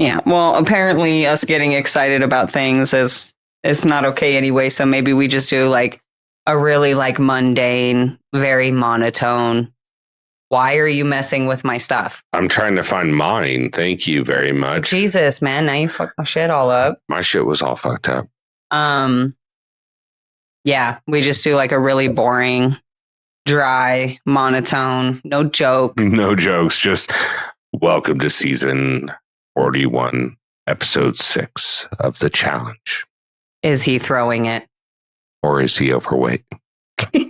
Yeah. Well, apparently us getting excited about things is not okay anyway. So maybe we just do like a really like mundane, very monotone. Why are you messing with my stuff? I'm trying to find mine. Thank you very much. Jesus, man. Now you fucked my shit all up. My shit was all fucked up. Yeah, we just do like a really boring, dry, monotone, no joke. No jokes. Just welcome to season 41, episode 6 of the challenge. Is he throwing it? Or is he overweight? You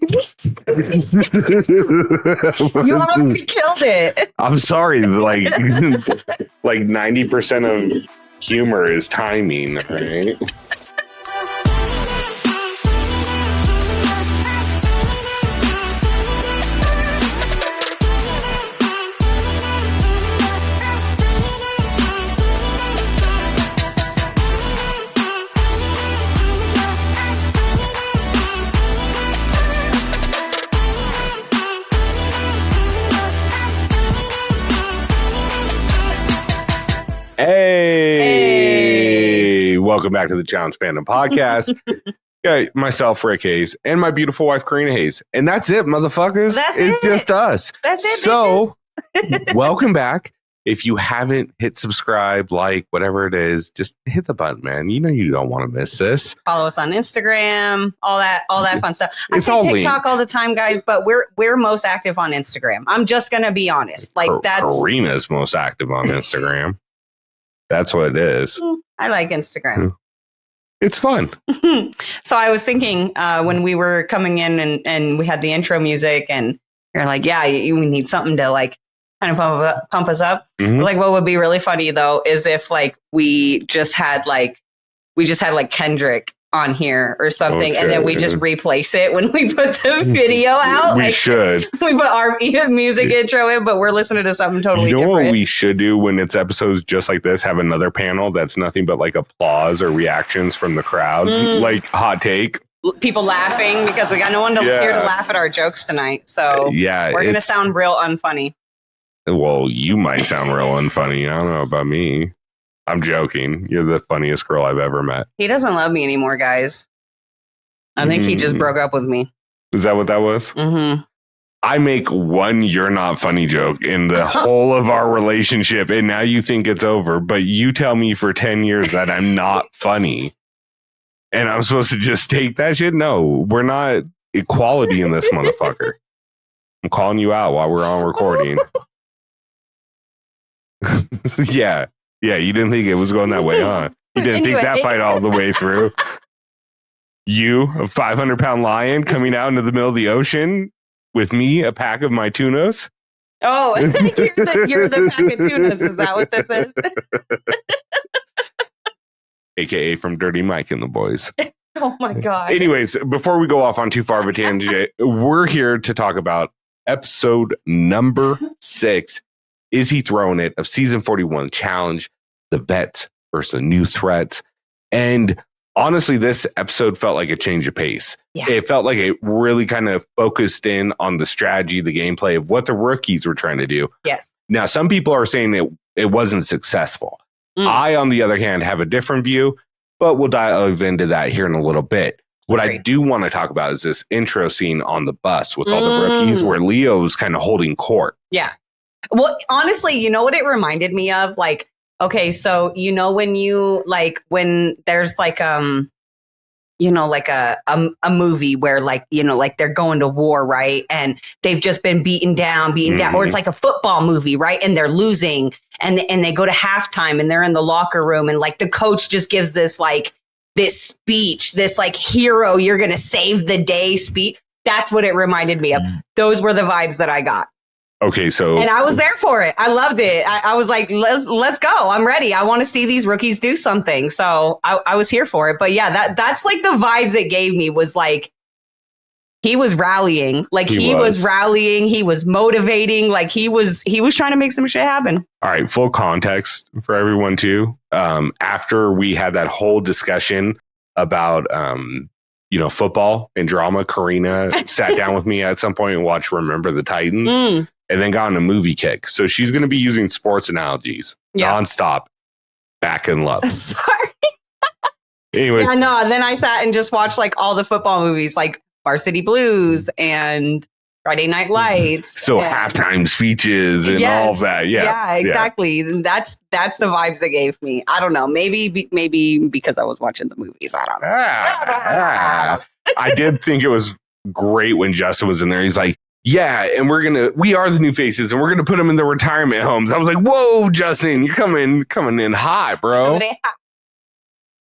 already killed it. I'm sorry. Like 90% of humor is timing, right? Hey, welcome back to the Challenge Fandom Podcast. Yeah, myself, Rick Hayes, and my beautiful wife, Karina Hayes. And that's it, motherfuckers. It's just us. That's it, so, welcome back. If you haven't hit subscribe, like, whatever it is, just hit the button, man. You know you don't want to miss this. Follow us on Instagram, all that fun stuff. I It's say all TikTok linked. all the time, guys, but we're most active on Instagram. I'm just gonna be honest. Like that's Karina's most active on Instagram. That's what it is. I like Instagram. It's fun. So I was thinking when we were coming in and we had the intro music and you're like, yeah, we need something to like kind of pump us up. Mhm. Like what would be really funny though is if like we just had like Kendrick on here or something, and then we just replace it when we put the video out. We like, should. We put our music intro in, but we're listening to something totally You know different. what we should do when it's episodes just like this? Have another panel that's nothing but like applause or reactions from the crowd, like hot take. People laughing because we got no one here to laugh at our jokes tonight. So we're gonna sound real unfunny. Well, you might sound real unfunny. I don't know about me. I'm joking. You're the funniest girl I've ever met. He doesn't love me anymore, guys. I think he just broke up with me. Is that what that was? Mm-hmm. I make one "you're not funny" joke in the whole of our relationship, and now you think it's over. But you tell me for 10 years that I'm not funny, and I'm supposed to just take that shit? No, we're not equality in this motherfucker. I'm calling you out while we're on recording. Yeah, you didn't think it was going that way, huh? You didn't think that fight all the way through. You, a 500-pound lion coming out into the middle of the ocean with me, a pack of my tunas. Oh, you're the pack of tunas. Is that what this is? AKA from Dirty Mike and the Boys. Oh my God. Anyways, before we go off on too far of a tangent, we're here to talk about episode number 6. Is he throwing it? Of season 41 challenge, the bets versus the new threats. And honestly, this episode felt like a change of pace. Yeah. It felt like it really kind of focused in on the strategy, the gameplay of what the rookies were trying to do. Yes. Now, some people are saying that it wasn't successful. I, on the other hand, have a different view, but we'll dive into that here in a little bit. What I do want to talk about is this intro scene on the bus with all the rookies where Leo's kind of holding court. Yeah. Well, honestly, you know what it reminded me of? Like, okay, so you know when you like when there's like you know, like a movie where like, you know, like they're going to war, right? And they've just been beaten down, or it's like a football movie, right? And they're losing and they go to halftime and they're in the locker room and like the coach just gives this like this speech, this like hero, you're going to save the day speech. That's what it reminded me of. Those were the vibes that I got. Okay, so... And I was there for it. I loved it. I was like, let's go. I'm ready. I want to see these rookies do something. So I was here for it. But yeah, that's like the vibes it gave me was like, he was rallying. Like he was rallying. He was motivating. Like he was trying to make some shit happen. All right, full context for everyone too. After we had that whole discussion about... you know, football and drama, Karina sat down with me at some point and watched Remember the Titans and then got on a movie kick. So she's going to be using sports analogies nonstop. back in love. Sorry. Anyway, Yeah, no. Then I sat and just watched like all the football movies, like Varsity Blues and Friday Night Lights. so and, halftime speeches and all that. Yeah, exactly. And that's the vibes they gave me. I don't know. Maybe because I was watching the movies. I don't know. I did think it was great when Justin was in there. He's like, yeah, and we are the new faces, and we're gonna put them in the retirement homes. I was like, whoa, Justin, you're coming in hot, bro.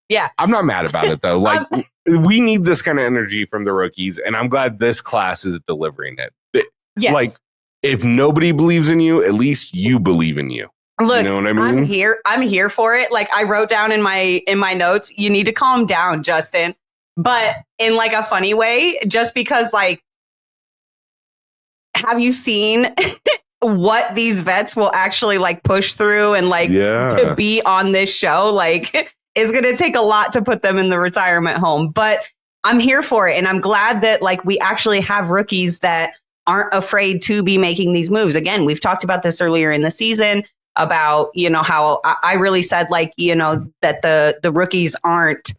Yeah, I'm not mad about it though. Like, we need this kind of energy from the rookies, and I'm glad this class is delivering it. yes. Like, if nobody believes in you, at least you believe in you. Look, you know what I mean? I'm here for it. Like, I wrote down in my notes, you need to calm down, Justin, but in like a funny way, just because like, have you seen what these vets will actually like push through and like to be on this show? Like, it's going to take a lot to put them in the retirement home, but I'm here for it. And I'm glad that like we actually have rookies that aren't afraid to be making these moves. Again, we've talked about this earlier in the season about, you know, how I really said like, you know, that the rookies aren't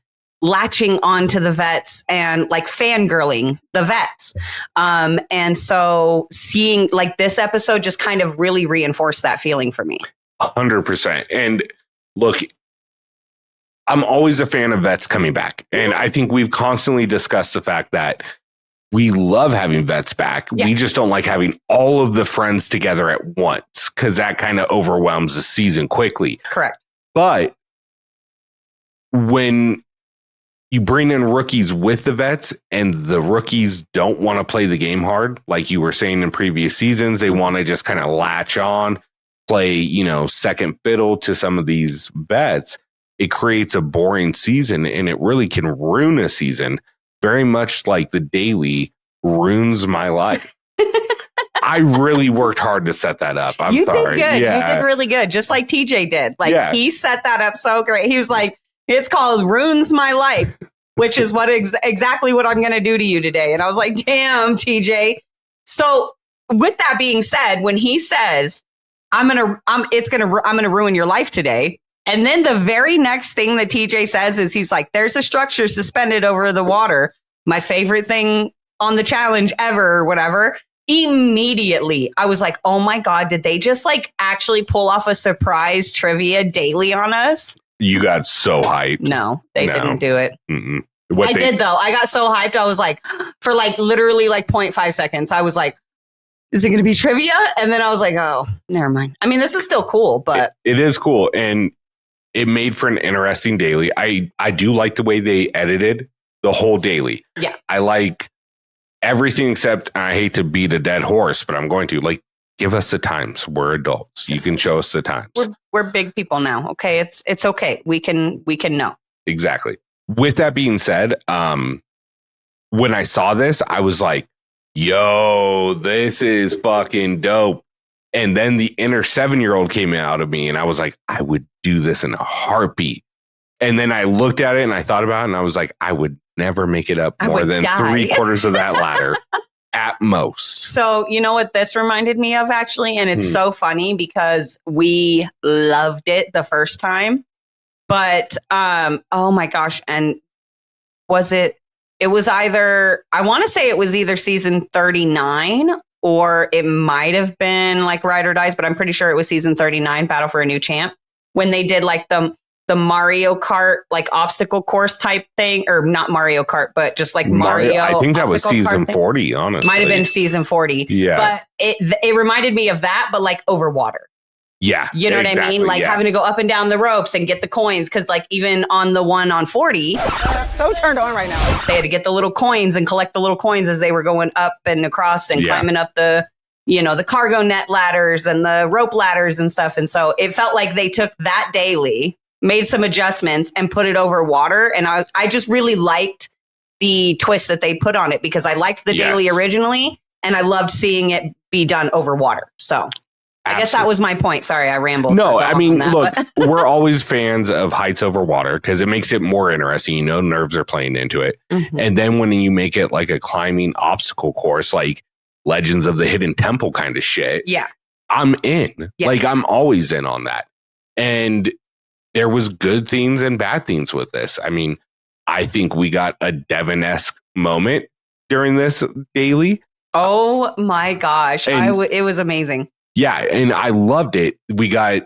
latching onto the vets and like fangirling the vets. And so seeing like this episode just kind of really reinforced that feeling for me. 100%. And look, I'm always a fan of vets coming back. And I think we've constantly discussed the fact that we love having vets back. Yeah. We just don't like having all of the friends together at once because that kind of overwhelms the season quickly. Correct. But when you bring in rookies with the vets and the rookies don't want to play the game hard, like you were saying in previous seasons, they want to just kind of latch on, play, you know, second fiddle to some of these vets. It creates a boring season and it really can ruin a season, very much like the daily ruins my life. I really worked hard to set that up. I'm sorry. Did good. Yeah. You did really good. Just like TJ did. Like he set that up so great. He was like, it's called Ruins My Life, which is what exactly what I'm going to do to you today. And I was like, damn, TJ. So with that being said, when he says, I'm going to ruin your life today. And then the very next thing that TJ says is he's like, there's a structure suspended over the water. My favorite thing on the challenge ever or whatever. Immediately, I was like, oh my God, did they just like actually pull off a surprise trivia daily on us? You got so hyped. No, they didn't do it. I did though. I got so hyped. I was like, for like literally like 0.5 seconds, I was like, is it going to be trivia? And then I was like, oh, never mind. I mean, this is still cool, but it is cool. And it made for an interesting daily. I do like the way they edited the whole daily. Yeah. I like everything except, I hate to beat a dead horse, but I'm going to, like, give us the times. We're adults. You can show us the times. We're big people now. Okay. It's okay. We can know. Exactly. With that being said, when I saw this, I was like, yo, this is fucking dope. And then the inner 7-year-old came out of me and I was like, I would do this in a heartbeat. And then I looked at it and I thought about it and I was like, I would never make it up more than 3/4 of that ladder at most. So, you know what this reminded me of actually? And it's so funny because we loved it the first time. But, oh my gosh. And it was either, I want to say it was either season 39 or it might have been like Ride or Dies, but I'm pretty sure it was season 39, Battle for a New Champ, when they did like the Mario Kart, like obstacle course type thing, or not Mario Kart, but just like Mario. I think that was season 40, honestly. Might have been season 40. Yeah. But it reminded me of that, but like over water. Yeah. You know what I mean? Like having to go up and down the ropes and get the coins. Cause like even on the one on 40, so turned on right now. They had to get the little coins and collect the little coins as they were going up and across and climbing up the cargo net ladders and the rope ladders and stuff. And so it felt like they took that daily, made some adjustments and put it over water. And I just really liked the twist that they put on it because I liked the daily originally and I loved seeing it be done over water. So I guess that was my point. Sorry, I rambled. No, I mean, look, we're always fans of heights over water because it makes it more interesting. You know, nerves are playing into it. Mm-hmm. And then when you make it like a climbing obstacle course, like Legends of the Hidden Temple kind of shit. Yeah. I'm in. Yeah. Like, I'm always in on that. And there was good things and bad things with this. I mean, I think we got a Devin-esque moment during this daily. Oh my gosh. It was amazing. Yeah. And I loved it. We got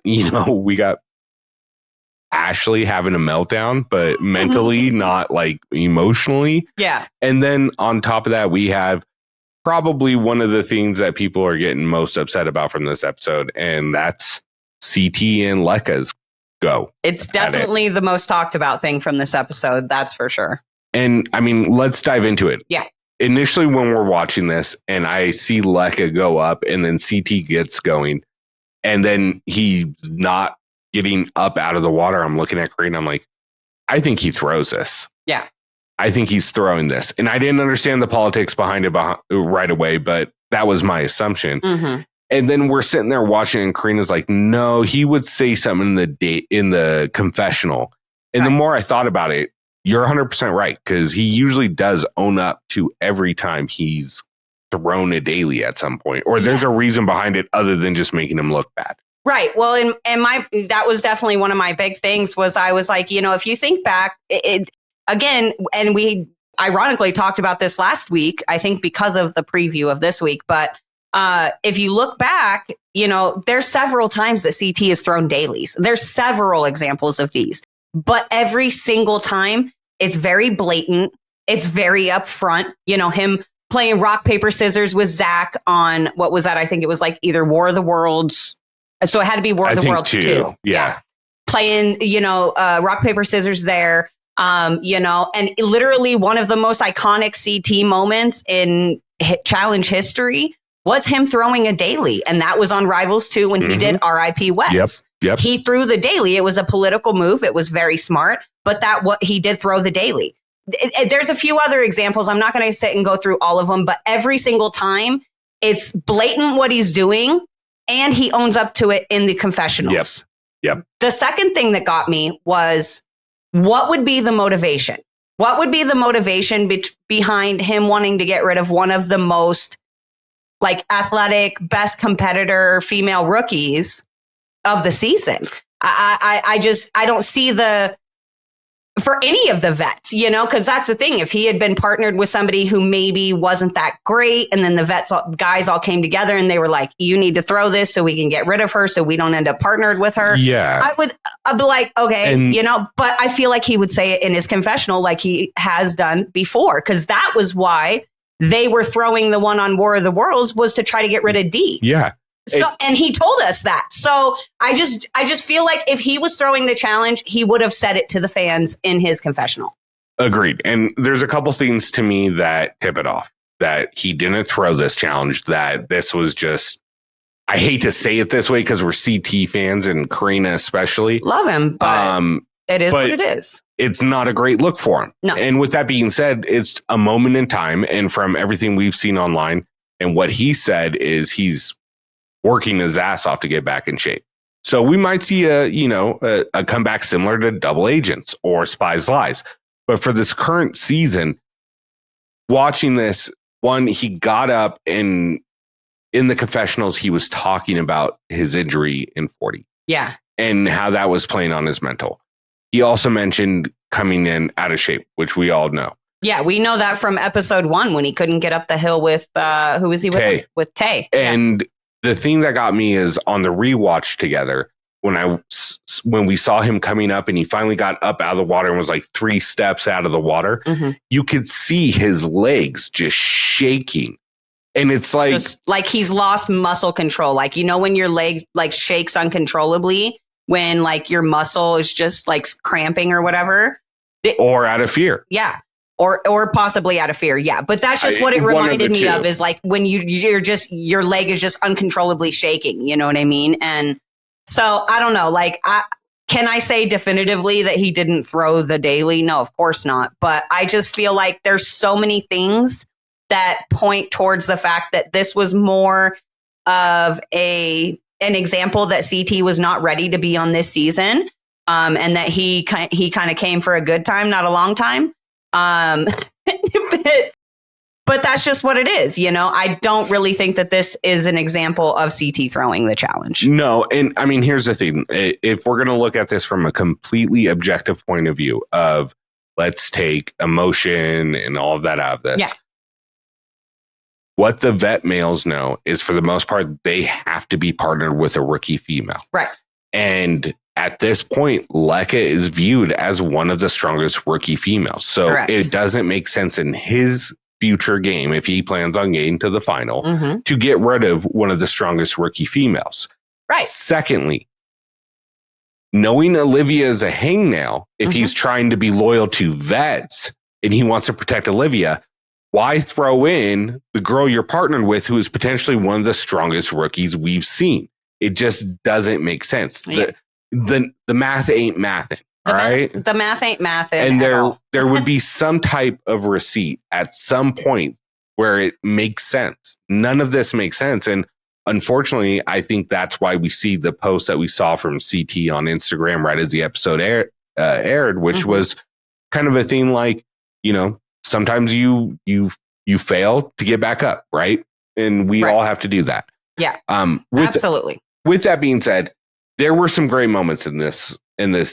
Ashley having a meltdown, but mentally, not like emotionally. Yeah. And then on top of that, we have probably one of the things that people are getting most upset about from this episode, and that's CT and Lekka's go. It's definitely the most talked about thing from this episode. That's for sure. And I mean, let's dive into it. Yeah. Initially, when we're watching this and I see Lekka go up and then CT gets going and then he's not getting up out of the water, I'm looking at Green. I'm like, I think he throws this. Yeah. I think he's throwing this. And I didn't understand the politics behind it right away, but that was my assumption. Mm-hmm. And then we're sitting there watching, and Karina's like, no, he would say something in the confessional. And the more I thought about it, you're 100% right, because he usually does own up to every time he's thrown a daily at some point, or there's a reason behind it other than just making him look bad. Right. Well, and that was definitely one of my big things was I was like, if you think back, again, and we ironically talked about this last week, I think because of the preview of this week, but if you look back, there's several times that CT has thrown dailies. There's several examples of these, but every single time it's very blatant. It's very upfront. Him playing rock, paper, scissors with Zach on what was that? I think it was like either War of the Worlds. So it had to be War of the Worlds 2. Yeah. Playing, rock, paper, scissors there. And literally one of the most iconic CT moments in challenge history was him throwing a daily. And that was on Rivals 2 when he did RIP West. Yep. He threw the daily. It was a political move. It was very smart, but he did throw the daily. There's a few other examples. I'm not going to sit and go through all of them, but every single time it's blatant what he's doing and he owns up to it in the confessionals. Yes. Yep. The second thing that got me was what would be the motivation? What would be the motivation behind him wanting to get rid of one of the most athletic, best competitor female rookies of the season? I don't see for any of the vets, because that's the thing. If he had been partnered with somebody who maybe wasn't that great, and then the guys all came together and they were like, you need to throw this so we can get rid of her so we don't end up partnered with her. Yeah. I'd be like, okay, but I feel like he would say it in his confessional like he has done before, because that was why they were throwing the one on War of the Worlds was to try to get rid of D. Yeah. And he told us that. So I just feel like if he was throwing the challenge, he would have said it to the fans in his confessional. Agreed. And there's a couple things to me that tip it off, that he didn't throw this challenge, that this was just, I hate to say it this way because we're CT fans and Karina especially. Love him, but it is what it is. It's not a great look for him. No. And with that being said, it's a moment in time. And from everything we've seen online and what he said is he's working his ass off to get back in shape. So we might see a comeback similar to Double Agents or Spies Lies. But for this current season, watching this, he got up and in the confessionals, he was talking about his injury in 40. Yeah. And how that was playing on his mental. He also mentioned coming in out of shape, which we all know. Yeah, we know that from episode 1 when he couldn't get up the hill with, who was he with? Tay. With Tay. And the thing that got me is on the rewatch together, when we saw him coming up and he finally got up out of the water and was like 3 steps out of the water, you could see his legs just shaking. And it's like, just like he's lost muscle control. Like, when your leg shakes uncontrollably, when your muscle is just cramping or whatever. Or out of fear. Yeah. Or possibly out of fear. Yeah. But that's just what it reminded me of is when your leg is just uncontrollably shaking. You know what I mean? And so I don't know, can I say definitively that he didn't throw the daily? No, of course not. But I just feel like there's so many things that point towards the fact that this was more of an example that CT was not ready to be on this season. And that he kind of came for a good time, not a long time. But But that's just what it is. I don't really think that this is an example of CT throwing the challenge. No. And I mean, here's the thing. If we're going to look at this from a completely objective point of view of let's take emotion and all of that out of this. Yeah. What the vet males know is for the most part, they have to be partnered with a rookie female. Right. And at this point, Lekka is viewed as one of the strongest rookie females. So Correct. It doesn't make sense in his future game, if he plans on getting to the final, to get rid of one of the strongest rookie females. Right. Secondly, knowing Olivia is a hangnail, if he's trying to be loyal to vets and he wants to protect Olivia, why throw in the girl you're partnered with who is potentially one of the strongest rookies we've seen? It just doesn't make sense. Yeah. The math ain't mathin'. All right. The math ain't mathin'. And there would be some type of receipt at some point where it makes sense. None of this makes sense. And unfortunately, I think that's why we see the post that we saw from CT on Instagram right as the episode aired, which was kind of a thing like, sometimes you fail to get back up, right? And we all have to do that. Yeah. Absolutely. With that being said, there were some great moments in this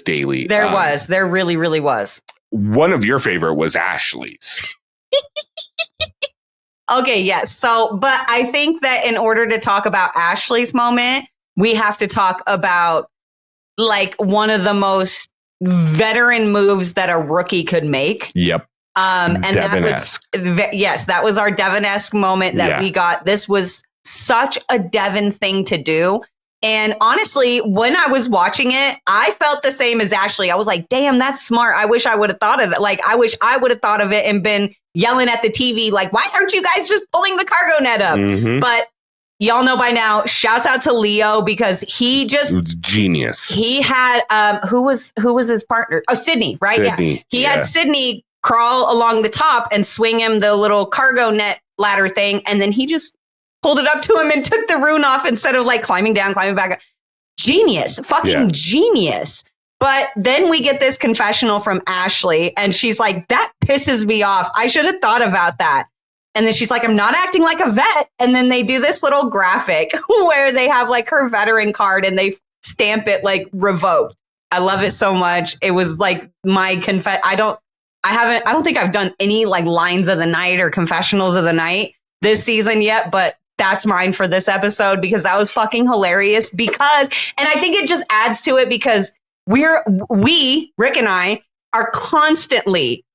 daily. There really, really was. One of your favorite was Ashley's. Okay, yes. So, but I think that in order to talk about Ashley's moment, we have to talk about like one of the most veteran moves that a rookie could make. Yep. And Devin-esque. that was our Devin-esque moment that we got. This was such a Devin thing to do. And honestly, when I was watching it, I felt the same as Ashley. I was like, damn, that's smart. I wish I would have thought of it. Like, I wish I would have thought of it and been yelling at the TV, like, why aren't you guys just pulling the cargo net up? But y'all know by now, shouts out to Leo because he just... It's genius. He had, who was his partner? Oh, Sydney, right? Sydney, yeah. He had Sydney crawl along the top and swing him the little cargo net ladder thing. And then he just pulled it up to him and took the rune off instead of like climbing down, climbing back up. Genius, fucking genius. But then we get this confessional from Ashley and she's like, that pisses me off. I should have thought about that. And then she's like, I'm not acting like a vet. And then they do this little graphic where they have like her veteran card and they stamp it like revoked. I love it so much. It was like my I don't think I've done any like lines of the night or confessionals of the night this season yet, but that's mine for this episode because that was fucking hilarious and I think it just adds to it because Rick and I are constantly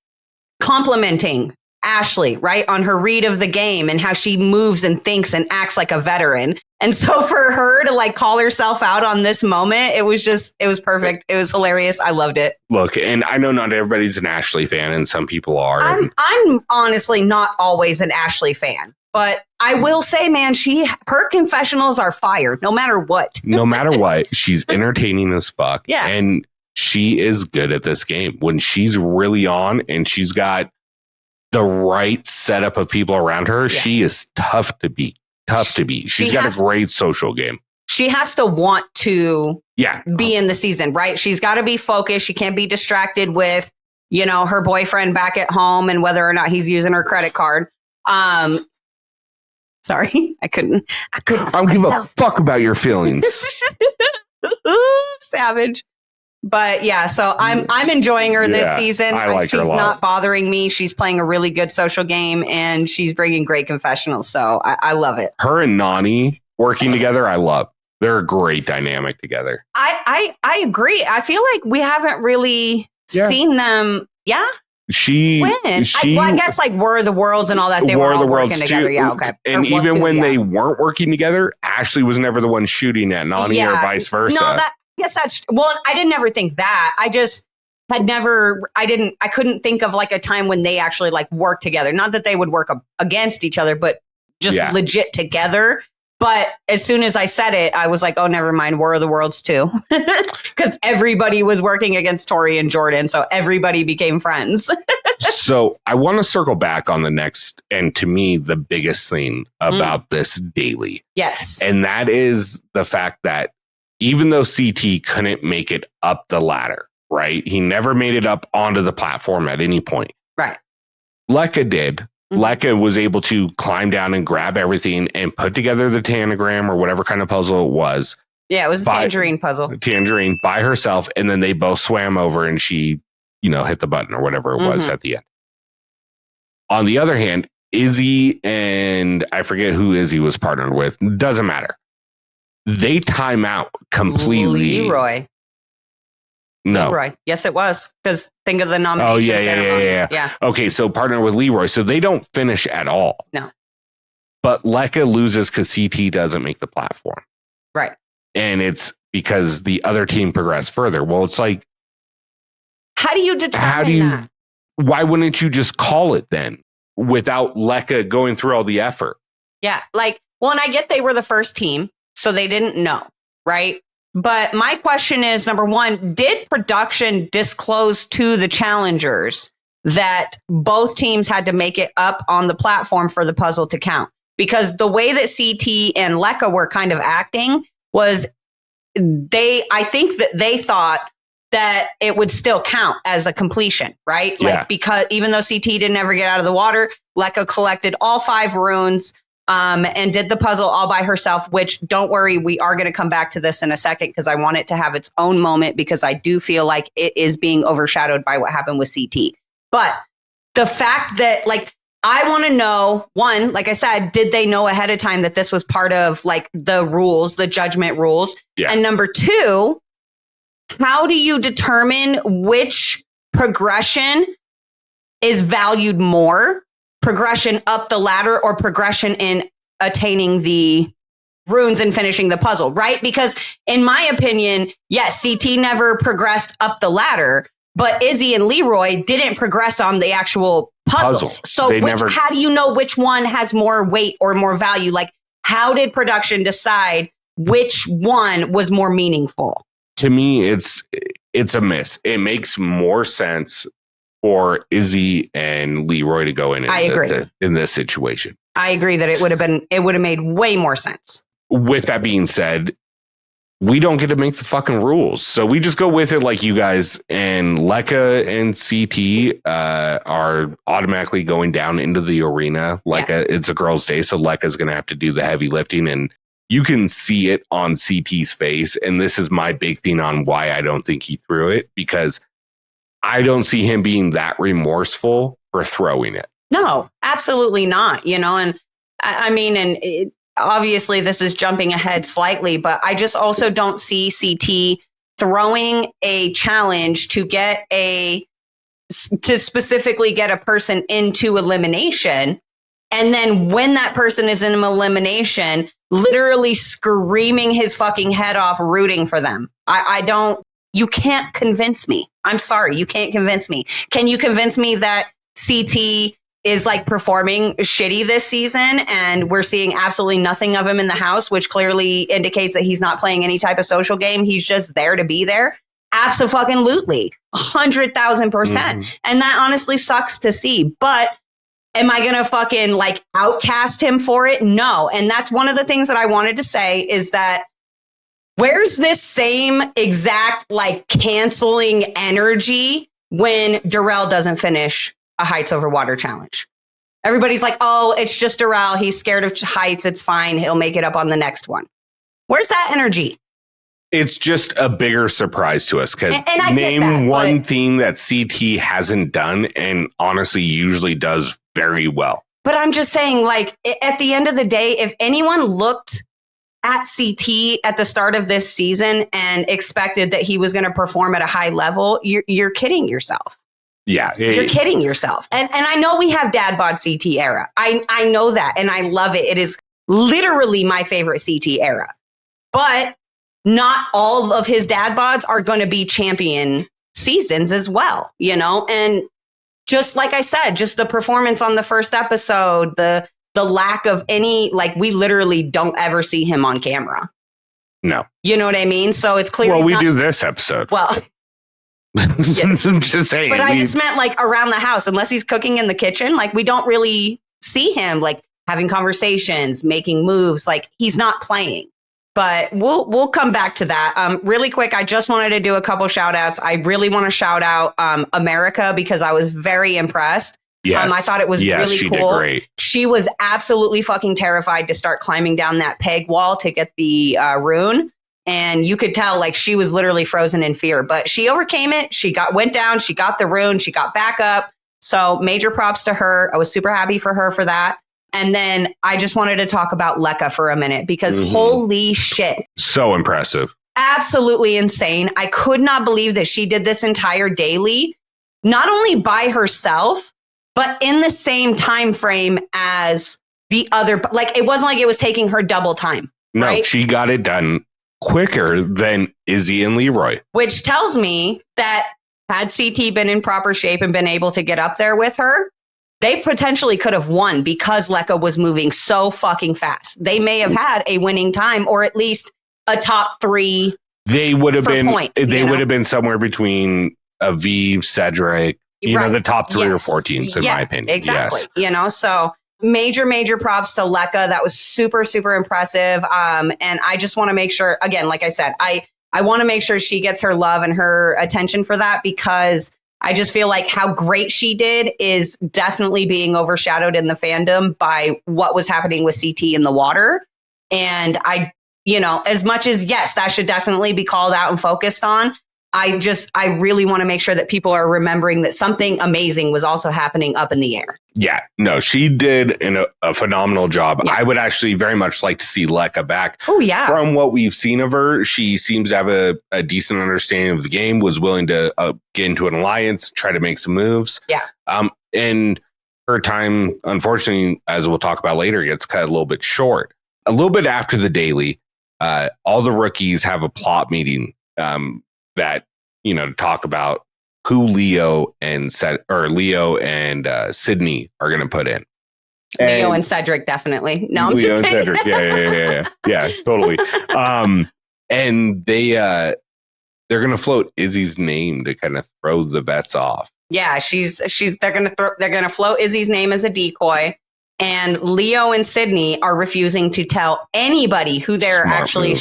complimenting Ashley, right, on her read of the game and how she moves and thinks and acts like a veteran. And so for her to like call herself out on this moment, it was perfect. It was hilarious. I loved it. Look, and I know not everybody's an Ashley fan and some people are. I'm honestly not always an Ashley fan, but I will say, man, her confessionals are fire no matter what. No matter what, she's entertaining as fuck. Yeah. And she is good at this game. When she's really on and she's got the right setup of people around her, she is tough to beat. She's got a great social game. She has to want to be in the season, right? She's got to be focused. She can't be distracted with, her boyfriend back at home and whether or not he's using her credit card. Sorry, I couldn't. I don't give a fuck about your feelings. Savage. But yeah, so I'm enjoying her this season. I like her a lot. She's not bothering me. She's playing a really good social game and she's bringing great confessionals. So I love it. Her and Nani working together, I love. They're a great dynamic together. I agree. I feel like we haven't really seen them. Yeah. I guess like War of the Worlds and all that. They were all working together. Yeah, okay. And even when they weren't working together, Ashley was never the one shooting at Nani or vice versa. No, yes, that's I didn't ever think that. I just I couldn't think of like a time when they actually like worked together. Not that they would work against each other, but just legit together. But as soon as I said it, I was like, oh, never mind. War of the Worlds too. Because everybody was working against Tori and Jordan. So everybody became friends. So I want to circle back on the next, and to me, the biggest thing about this daily. Yes. And that is the fact that even though CT couldn't make it up the ladder, right? He never made it up onto the platform at any point. Right. Lekka did. Lekka was able to climb down and grab everything and put together the tanagram or whatever kind of puzzle it was. Yeah, it was a tangerine puzzle. Tangerine by herself, and then they both swam over and she, hit the button or whatever it was at the end. On the other hand, Izzy and I forget who Izzy was partnered with. Doesn't matter. They time out completely. Leroy. No. Leroy. Yes, it was. Because think of the nomination. Oh, yeah. Okay, so partner with Leroy. So they don't finish at all. No. But Lekka loses because CT doesn't make the platform. Right. And it's because the other team progressed further. Well, it's like, how do you determine that? Why wouldn't you just call it then without Lekka going through all the effort? Yeah. And I get they were the first team, so they didn't know, right? But my question is, number one, did production disclose to the challengers that both teams had to make it up on the platform for the puzzle to count? Because the way that CT and Lekka were kind of acting was I think that they thought that it would still count as a completion, right? Yeah. Because even though CT didn't ever get out of the water, Lekka collected all 5 runes and did the puzzle all by herself, which, don't worry, we are going to come back to this in a second because I want it to have its own moment because I do feel like it is being overshadowed by what happened with CT. But the fact that, I want to know, one, like I said, did they know ahead of time that this was part of the rules, the judgment rules? Yeah. And number two, how do you determine which progression is valued more? Progression up the ladder or progression in attaining the runes and finishing the puzzle, right? Because in my opinion, yes, CT never progressed up the ladder, but Izzy and Leroy didn't progress on the actual puzzles. So how do you know which one has more weight or more value? How did production decide which one was more meaningful? To me, it's a miss. It makes more sense for Izzy and Leroy to go in. I agree. In this situation. I agree that it would have made way more sense. With that being said, we don't get to make the fucking rules. So we just go with it like you guys, and Lekka and CT are automatically going down into the arena. It's a girl's day. So Lekka's going to have to do the heavy lifting, and you can see it on CT's face. And this is my big thing on why I don't think he threw it, because I don't see him being that remorseful for throwing it. No, absolutely not. And I mean, obviously this is jumping ahead slightly, but I just also don't see CT throwing a challenge to specifically get a person into elimination. And then when that person is in elimination, literally screaming his fucking head off, rooting for them. You can't convince me. I'm sorry. You can't convince me. Can you convince me that CT is performing shitty this season and we're seeing absolutely nothing of him in the house, which clearly indicates that he's not playing any type of social game. He's just there to be there. Absolutely. 100,000%. And that honestly sucks to see. But am I going to fucking outcast him for it? No. And that's one of the things that I wanted to say is that where's this same exact canceling energy when Darrell doesn't finish a heights over water challenge? Everybody's like, oh, it's just Darrell. He's scared of heights. It's fine. He'll make it up on the next one. Where's that energy? It's just a bigger surprise to us because name one thing that CT hasn't done and honestly usually does very well. But I'm just saying, at the end of the day, if anyone looked at CT at the start of this season and expected that he was going to perform at a high level, you're kidding yourself. Yeah. You're kidding yourself. And I know we have dad bod CT era. I know that. And I love it. It is literally my favorite CT era. But not all of his dad bods are going to be champion seasons as well, And just like I said, just the performance on the first episode, the lack of any, we literally don't ever see him on camera. No. You know what I mean? So it's clear. Well, we do this episode. Well, I'm just saying. But I just meant around the house, unless he's cooking in the kitchen, we don't really see him having conversations, making moves. He's not playing. But we'll come back to that. Really quick, I just wanted to do a couple shout outs. I really want to shout out America because I was very impressed Yes. I thought it was yes, really she cool. Did great. She was absolutely fucking terrified to start climbing down that peg wall to get the rune. And you could tell like she was literally frozen in fear, but she overcame it. She went down, she got the rune, she got back up. So major props to her. I was super happy for her for that. And then I just wanted to talk about Lekka for a minute because holy shit. So impressive. Absolutely insane. I could not believe that she did this entire daily, not only by herself, but in the same time frame as the other. Like it wasn't like it was taking her double time. No, right? She got it done quicker than Izzy and Leroy. Which tells me that had CT been in proper shape and been able to get up there with her, they potentially could have won because Lekka was moving so fucking fast. They may have had a winning time or at least a top 3. They would have been points, would have been somewhere between Aviv, Cedric, the top 3 or 4 teams in my opinion. Exactly. Yes. So major props to Lekka. That was super impressive. And I just want to make sure, again, like I said, I want to make sure she gets her love and her attention for that because I just feel like how great she did is definitely being overshadowed in the fandom by what was happening with CT in the water. And as much as, yes, that should definitely be called out and focused on, I really want to make sure that people are remembering that something amazing was also happening up in the air. Yeah, no, she did a phenomenal job. Yeah. I would actually very much like to see Lekka back. Oh, yeah. From what we've seen of her, she seems to have a decent understanding of the game, was willing to get into an alliance, try to make some moves. Yeah. And her time, unfortunately, as we'll talk about later, gets cut a little bit short. A little bit after the daily, all the rookies have a plot meeting that, to talk about who Leo and Sydney are going to put in. Leo and Cedric, definitely. No, I'm Leo just and Cedric. Yeah, totally. And they're going to float Izzy's name to kind of throw the bets off. Yeah, they're going to float Izzy's name as a decoy. And Leo and Sydney are refusing to tell anybody who they're actually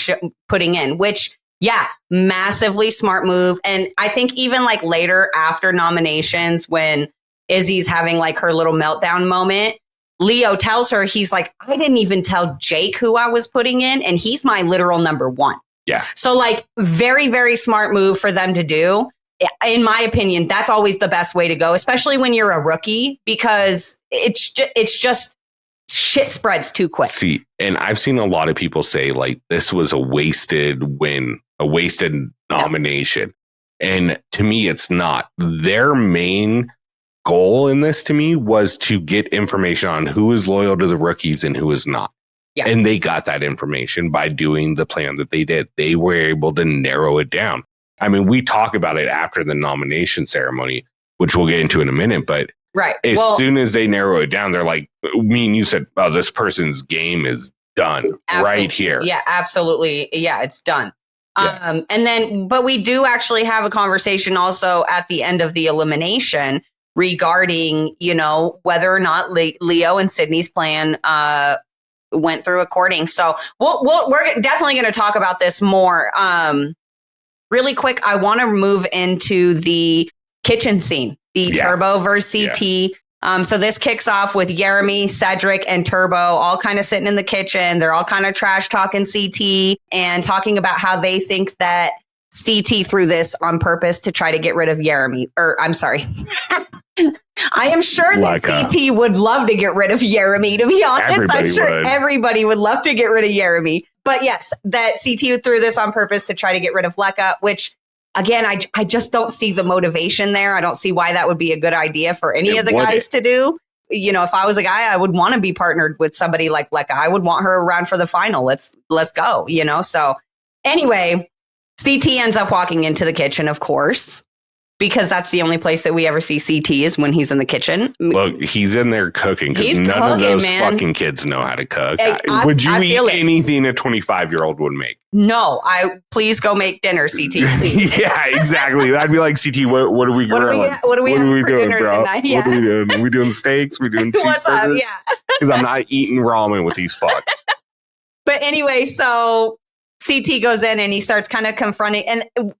putting in, which, yeah, massively smart move. And I think even like later after nominations, when Izzy's having like her little meltdown moment, Leo tells her, he's like, I didn't even tell Jake who I was putting in. And he's my literal number 1. Yeah. So like very smart move for them to do. In my opinion, that's always the best way to go, especially when you're a rookie, because it's just shit spreads too quick. See, and I've seen a lot of people say like this was a wasted win, a wasted nomination. No. And to me, it's not. Their main goal in this to me was to get information on who is loyal to the rookies and who is not. Yeah. And they got that information by doing the plan that they did. They were able to narrow it down. I mean, we talk about it after the nomination ceremony, which we'll get into in a minute, but as soon as they narrow it down, they're like, me and you said, oh, this person's game is done right here. Yeah, absolutely. Yeah, it's done. Yeah. And then, but we do actually have a conversation also at the end of the elimination regarding, whether or not Leo and Sydney's plan went through according. So we're definitely going to talk about this more. Really quick, I want to move into the kitchen scene, the Turbo versus CT. Yeah. So this kicks off with Jeremy, Cedric, and Turbo all kind of sitting in the kitchen. They're all kind of trash talking CT and talking about how they think that CT threw this on purpose to try to get rid of Jeremy. Or I'm sorry. I am sure that CT would love to get rid of Jeremy, to be honest. I'm sure everybody would love to get rid of Jeremy. But yes, that CT threw this on purpose to try to get rid of Lekka, which, again, I just don't see the motivation there. I don't see why that would be a good idea for any of the guys to do. If I was a guy, I would want to be partnered with somebody like Lekka. I would want her around for the final. Let's go, So anyway, CT ends up walking into the kitchen, of course, because that's the only place that we ever see CT is when he's in the kitchen. Look, he's in there cooking because none of those fucking kids know how to cook. Would you eat anything a 25-year-old would make? No, please go make dinner, CT. Please. Yeah, exactly. That'd be like, CT, what are we grilling? What are we doing, bro? Tonight? Yeah. What are we doing? Are we doing steaks? Are we doing cheeseburgers? What's up? Yeah. Because I'm not eating ramen with these fucks. But anyway, so CT goes in and he starts kind of confronting. And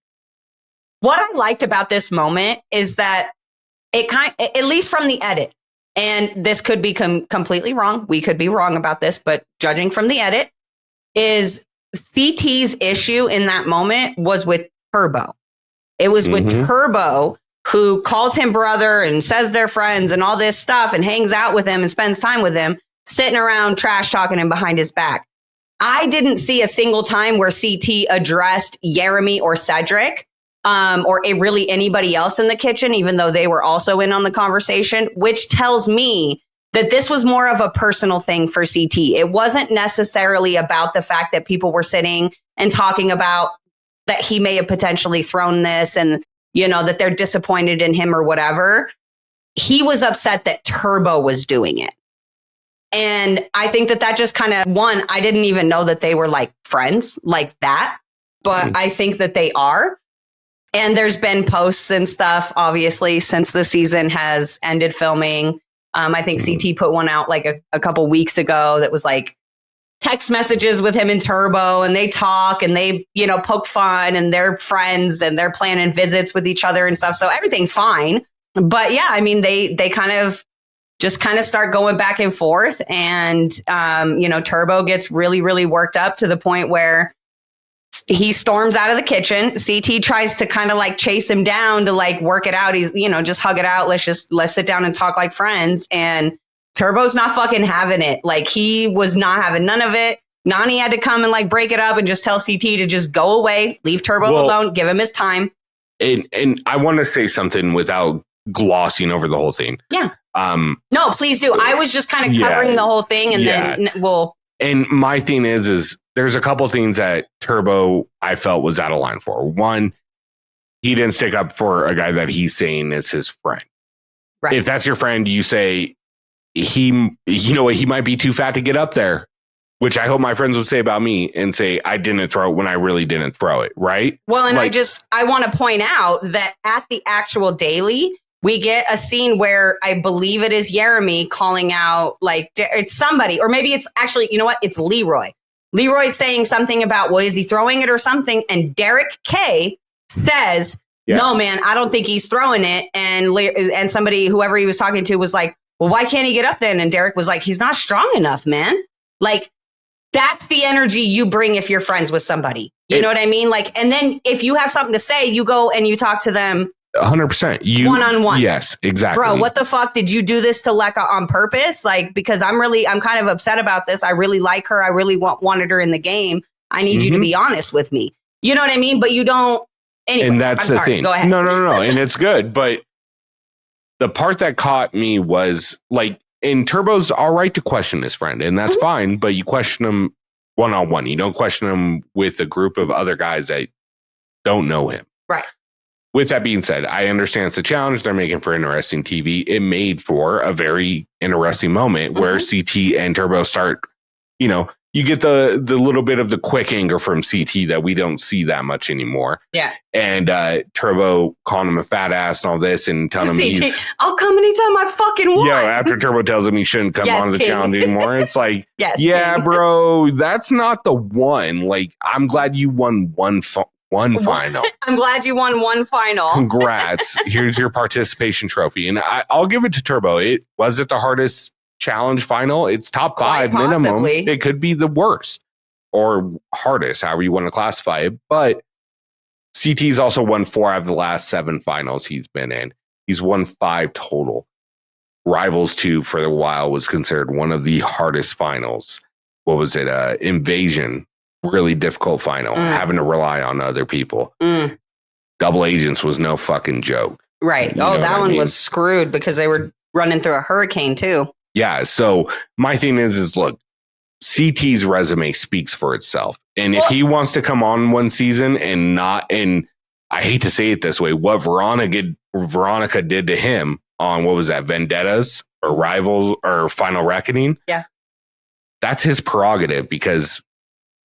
what I liked about this moment is that at least from the edit, and this could be completely wrong. We could be wrong about this, but judging from the edit, is CT's issue in that moment was with Turbo. It was with Turbo, who calls him brother and says they're friends and all this stuff and hangs out with him and spends time with him, sitting around trash talking him behind his back. I didn't see a single time where CT addressed Jeremy or Cedric or really anybody else in the kitchen, even though they were also in on the conversation, which tells me that this was more of a personal thing for CT. It wasn't necessarily about the fact that people were sitting and talking about that he may have potentially thrown this and, you know, that they're disappointed in him or whatever. He was upset that Turbo was doing it. And I think that just kind of, one, I didn't even know that they were like friends like that, but I think that they are. And there's been posts and stuff, obviously, since the season has ended filming. I think CT put one out like a couple weeks ago that was like text messages with him and Turbo, and they talk and they, you know, poke fun, and they're friends and they're planning visits with each other and stuff. So everything's fine. But yeah, I mean, they kind of start going back and forth, and, you know, Turbo gets really, really worked up to the point where he storms out of the kitchen. CT tries to kind of like chase him down to like work it out. He's, you know, just hug it out. Let's sit down and talk like friends. And Turbo's not fucking having it. Like, he was not having none of it. Nani had to come and like break it up and just tell CT to just go away, leave Turbo alone, give him his time. And I want to say something without glossing over the whole thing. Yeah. No, please do. I was just kind of covering the whole thing, and then we'll. And my thing is there's a couple things that Turbo I felt was out of line for. One, he didn't stick up for a guy that he's saying is his friend. Right. If that's your friend, you say you know what, he might be too fat to get up there, which I hope my friends would say about me, and say I didn't throw it when I really didn't throw it. Right. Well, and like, I want to point out that at the actual daily, we get a scene where I believe it is Jeremy calling out, like, it's somebody, or maybe it's actually, you know what? It's Leroy. Leroy's saying something about, well, is he throwing it or something? And Derek K says, no, man, I don't think he's throwing it. And somebody, whoever he was talking to, was like, well, why can't he get up then? And Derek was like, he's not strong enough, man. Like, that's the energy you bring if you're friends with somebody. You know what I mean? Like, and then if you have something to say, you go and you talk to them 100%. One-on-one. Yes, exactly. Bro, what the fuck? Did you do this to Lekka on purpose? Like, because I'm kind of upset about this. I really like her. I really wanted her in the game. I need you to be honest with me. You know what I mean? But you don't. Anyway, and that's the thing. Go ahead. No. And it's good. But the part that caught me was like, in Turbo's all right to question his friend, and that's fine. But you question him one-on-one. You don't question him with a group of other guys that don't know him. Right. With that being said, I understand it's a challenge they're making for interesting TV. It made for a very interesting moment where CT and Turbo start, you know, you get the little bit of the quick anger from CT that we don't see that much anymore. Yeah. And Turbo calling him a fat ass and all this, and telling him I'll come anytime I fucking want. Yeah, after Turbo tells him he shouldn't come on the challenge anymore. It's like, King. bro, that's not the one. Like, I'm glad you won one final. I'm glad you won one final. Congrats. Here's your participation trophy. And I'll give it to Turbo. It the hardest challenge final. It's top 5 minimum. It could be the worst or hardest, however you want to classify it. But CT's also won 4 out of the last 7 finals he's been in. He's won 5 total. Rivals 2 for a while was considered one of the hardest finals. What was it? Invasion. Really difficult final, having to rely on other people. Double Agents was no fucking joke. Right. That one was screwed because they were running through a hurricane too. Yeah. So my thing is look, CT's resume speaks for itself. And if he wants to come on one season and I hate to say it this way, what Veronica did to him on, what was that, Vendettas or Rivals or Final Reckoning? Yeah. That's his prerogative, because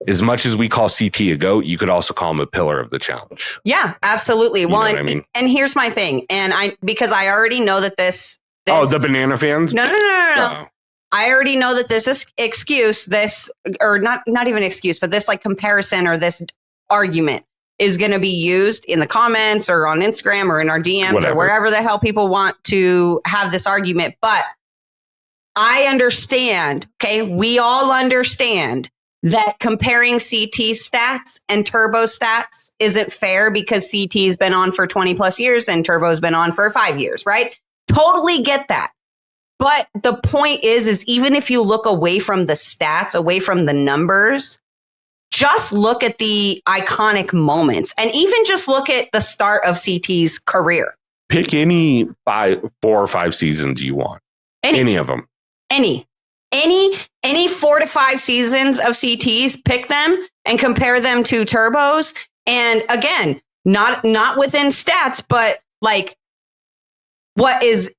as much as we call CT a GOAT, you could also call him a pillar of the challenge. Yeah, absolutely. Well, and here's my thing. And because I already know that this the banana fans? No. I already know that this is not even excuse, but this like comparison or this argument is going to be used in the comments or on Instagram or in our DMs or wherever the hell people want to have this argument. But I understand, okay? We all understand that comparing CT stats and Turbo stats isn't fair because CT's been on for 20 plus years and Turbo's been on for 5 years, right? Totally get that. But the point is even if you look away from the stats, away from the numbers, just look at the iconic moments and even just look at the start of CT's career. Pick any 4 or 5 seasons you want. Any of them. Any 4 to 5 seasons of CTs, pick them and compare them to Turbos. And again, not within stats, but like what is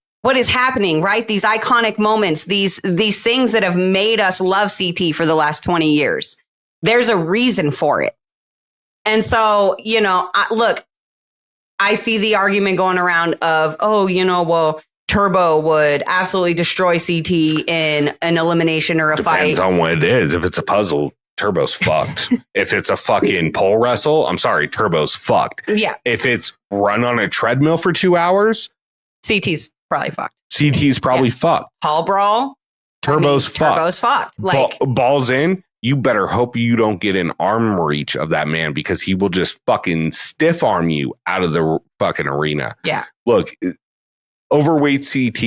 happening, right? These iconic moments, these things that have made us love CT for the last 20 years. There's a reason for it. And so, I see the argument going around of, Turbo would absolutely destroy CT in an elimination or a fight. Depends on what it is. If it's a puzzle, Turbo's fucked. If it's a fucking pole wrestle, I'm sorry, Turbo's fucked. Yeah. If it's run on a treadmill for 2 hours, CT's probably fucked. CT's probably fucked. Hall brawl, Turbo's fucked. Turbo's fucked. Like balls in. You better hope you don't get an arm reach of that man because he will just fucking stiff arm you out of the fucking arena. Yeah. Look, overweight CT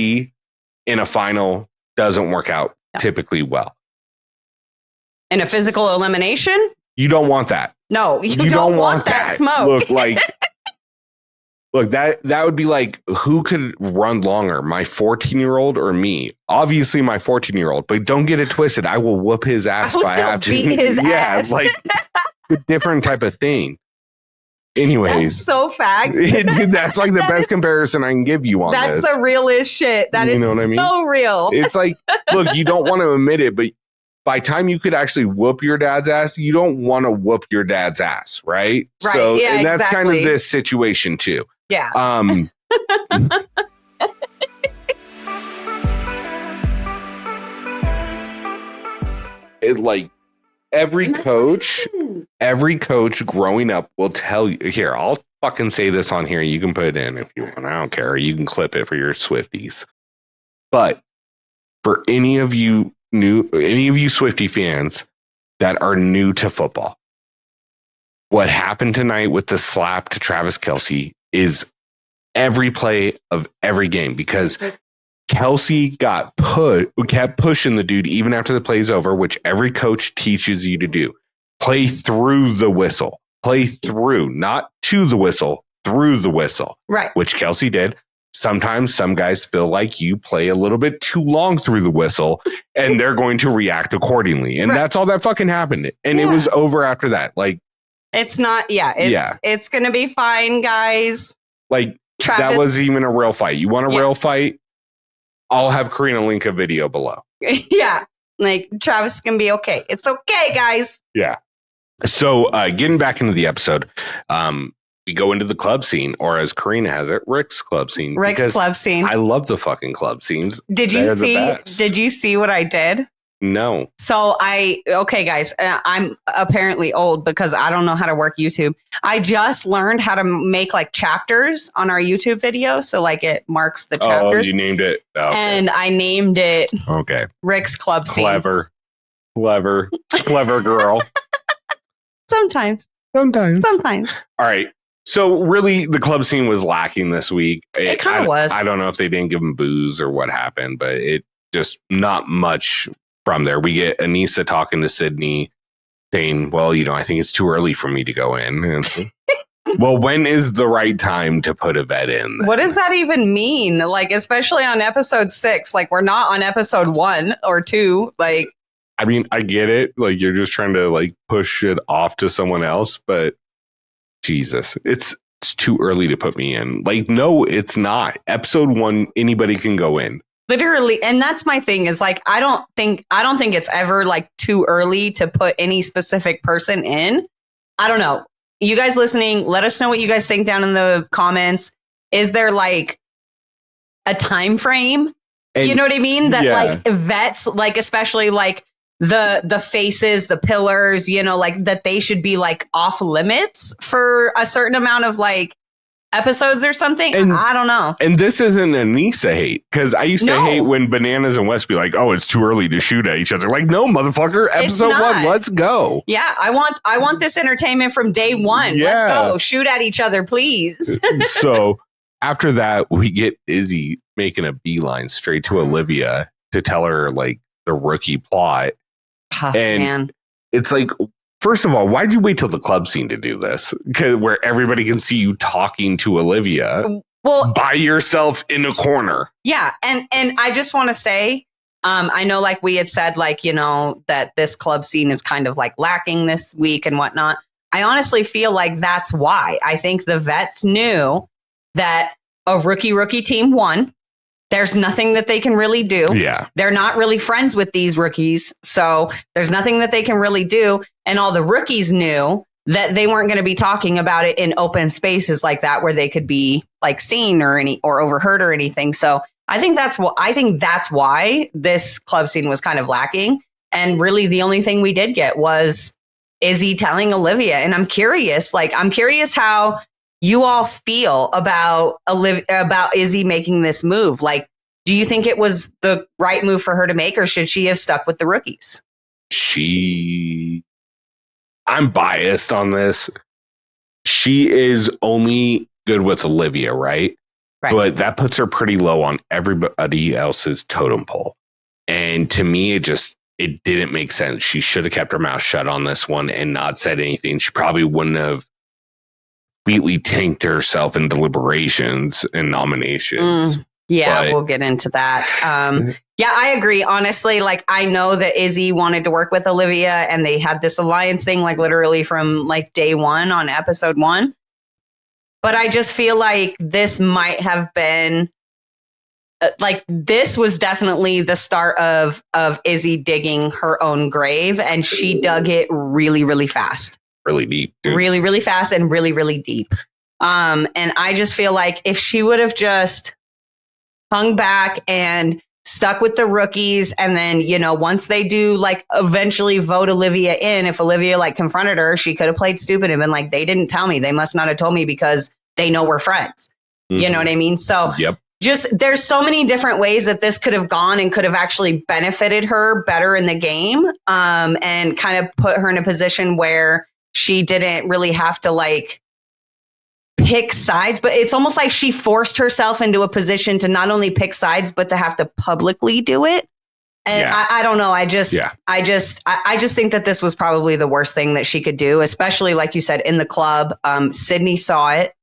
in a final doesn't work out typically well. In a physical elimination? You don't want that. No, you don't want that smoke. Look, that would be like, who could run longer, my 14-year-old or me? Obviously, my 14-year-old, but don't get it twisted. I will whoop his ass if I have to. Beat his ass. Like a different type of thing. Anyways, that's so facts. That's like the best comparison I can give you on that's this. That's the realest shit. That is what I mean? So real. It's like, look, you don't want to admit it, but by time you could actually whoop your dad's ass, you don't want to whoop your dad's ass, right? Right. So, yeah, and that's exactly. kind of this situation too. Yeah. It like every coach growing up will tell you, here, I'll fucking say this on here. You can put it in if you want. I don't care. You can clip it for your Swifties. But for any of you Swiftie fans that are new to football, what happened tonight with the slap to Travis Kelce is every play of every game, because Kelce kept pushing the dude even after the play's over, which every coach teaches you to do. Play through the whistle. Play through, not to the whistle, through the whistle. Right. Which Kelce did. Sometimes some guys feel like you play a little bit too long through the whistle and they're going to react accordingly. And that's all that fucking happened. And it was over after that. Like, it's not, it's going to be fine, guys. Like, Travis, that was even a real fight. You want a real fight? I'll have Karina link a video below. Yeah. Like, Travis is going to be okay. It's okay, guys. Yeah. So getting back into the episode, we go into the club scene, or as Karina has it, Rick's club scene. Rick's club scene. I love the fucking club scenes. Did you see what I did? No. So okay, guys, I'm apparently old because I don't know how to work YouTube. I just learned how to make like chapters on our YouTube video. So like it marks the chapters. Oh, you named it. Oh, okay. And I named it Rick's club scene. Clever girl. Sometimes. All right. So really, the club scene was lacking this week. It kind of was. I don't know if they didn't give him booze or what happened, but it just not much from there. We get Anissa talking to Sydney saying, well, I think it's too early for me to go in. And it's well, when is the right time to put a vet in? What does that even mean? Like, especially on episode 6, like we're not on episode 1 or 2. Like, I mean, I get it. Like, you're just trying to like push it off to someone else, but Jesus, it's too early to put me in. Like, no, it's not. Episode 1, anybody can go in. Literally, and that's my thing is like I don't think it's ever like too early to put any specific person in. I don't know. You guys listening, let us know what you guys think down in the comments. Is there like a time frame? And, you know what I mean? That like vets, like especially like the faces, the pillars, like that they should be like off limits for a certain amount of like episodes or something. And- I don't know. And this isn't a Nisa hate, because I used to hate when Bananas and West be like, "Oh, it's too early to shoot at each other." Like, no, motherfucker, episode not. 1, let's go. Yeah, I want this entertainment from day one. Yeah. Let's go. Shoot at each other, please. So after that, we get Izzy making a beeline straight to Olivia to tell her like the rookie plot. And Man. it's like, first of all, why'd you wait till the club scene to do this? Where everybody can see you talking to Olivia Well, by yourself in a corner. yeah, and I just want to say, I know, like we had said, like, you know, that this club scene is kind of like lacking this week and whatnot. I honestly feel like that's why. I think the vets knew that a rookie team won. There's nothing that they can really do. Yeah. They're not really friends with these rookies. So there's nothing that they can really do. And all the rookies knew that they weren't going to be talking about it in open spaces like that, where they could be like seen or overheard or anything. So I think that's why this club scene was kind of lacking. And really the only thing we did get was Izzy telling Olivia. And I'm curious how you all feel about Izzy making this move. Like, do you think it was the right move for her to make, or should she have stuck with the rookies? I'm biased on this. She is only good with Olivia, right? Right. But that puts her pretty low on everybody else's totem pole. And to me, it didn't make sense. She should have kept her mouth shut on this one and not said anything. She probably wouldn't have completely tanked herself in deliberations and nominations. Yeah, But- we'll get into that. Yeah, I agree. Honestly, like, I know that Izzy wanted to work with Olivia and they had this alliance thing, like literally from like day one on episode 1. But I just feel like this might have been this was definitely the start of Izzy digging her own grave, and she dug it really, really fast. Really deep, dude. Really, really fast and really, really deep. And I just feel like if she would have just hung back and stuck with the rookies, and then, you know, once they do like eventually vote Olivia in, if Olivia like confronted her, she could have played stupid and been like, they didn't tell me. They must not have told me because they know we're friends. Mm-hmm. You know what I mean? So Yep. just there's so many different ways that this could have gone and could have actually benefited her better in the game, and kind of put her in a position where she didn't really have to like pick sides. But it's almost like she forced herself into a position to not only pick sides, but to have to publicly do it. And Yeah. I don't know. I just think that this was probably the worst thing that she could do, especially like you said, in the club. Sydney saw it.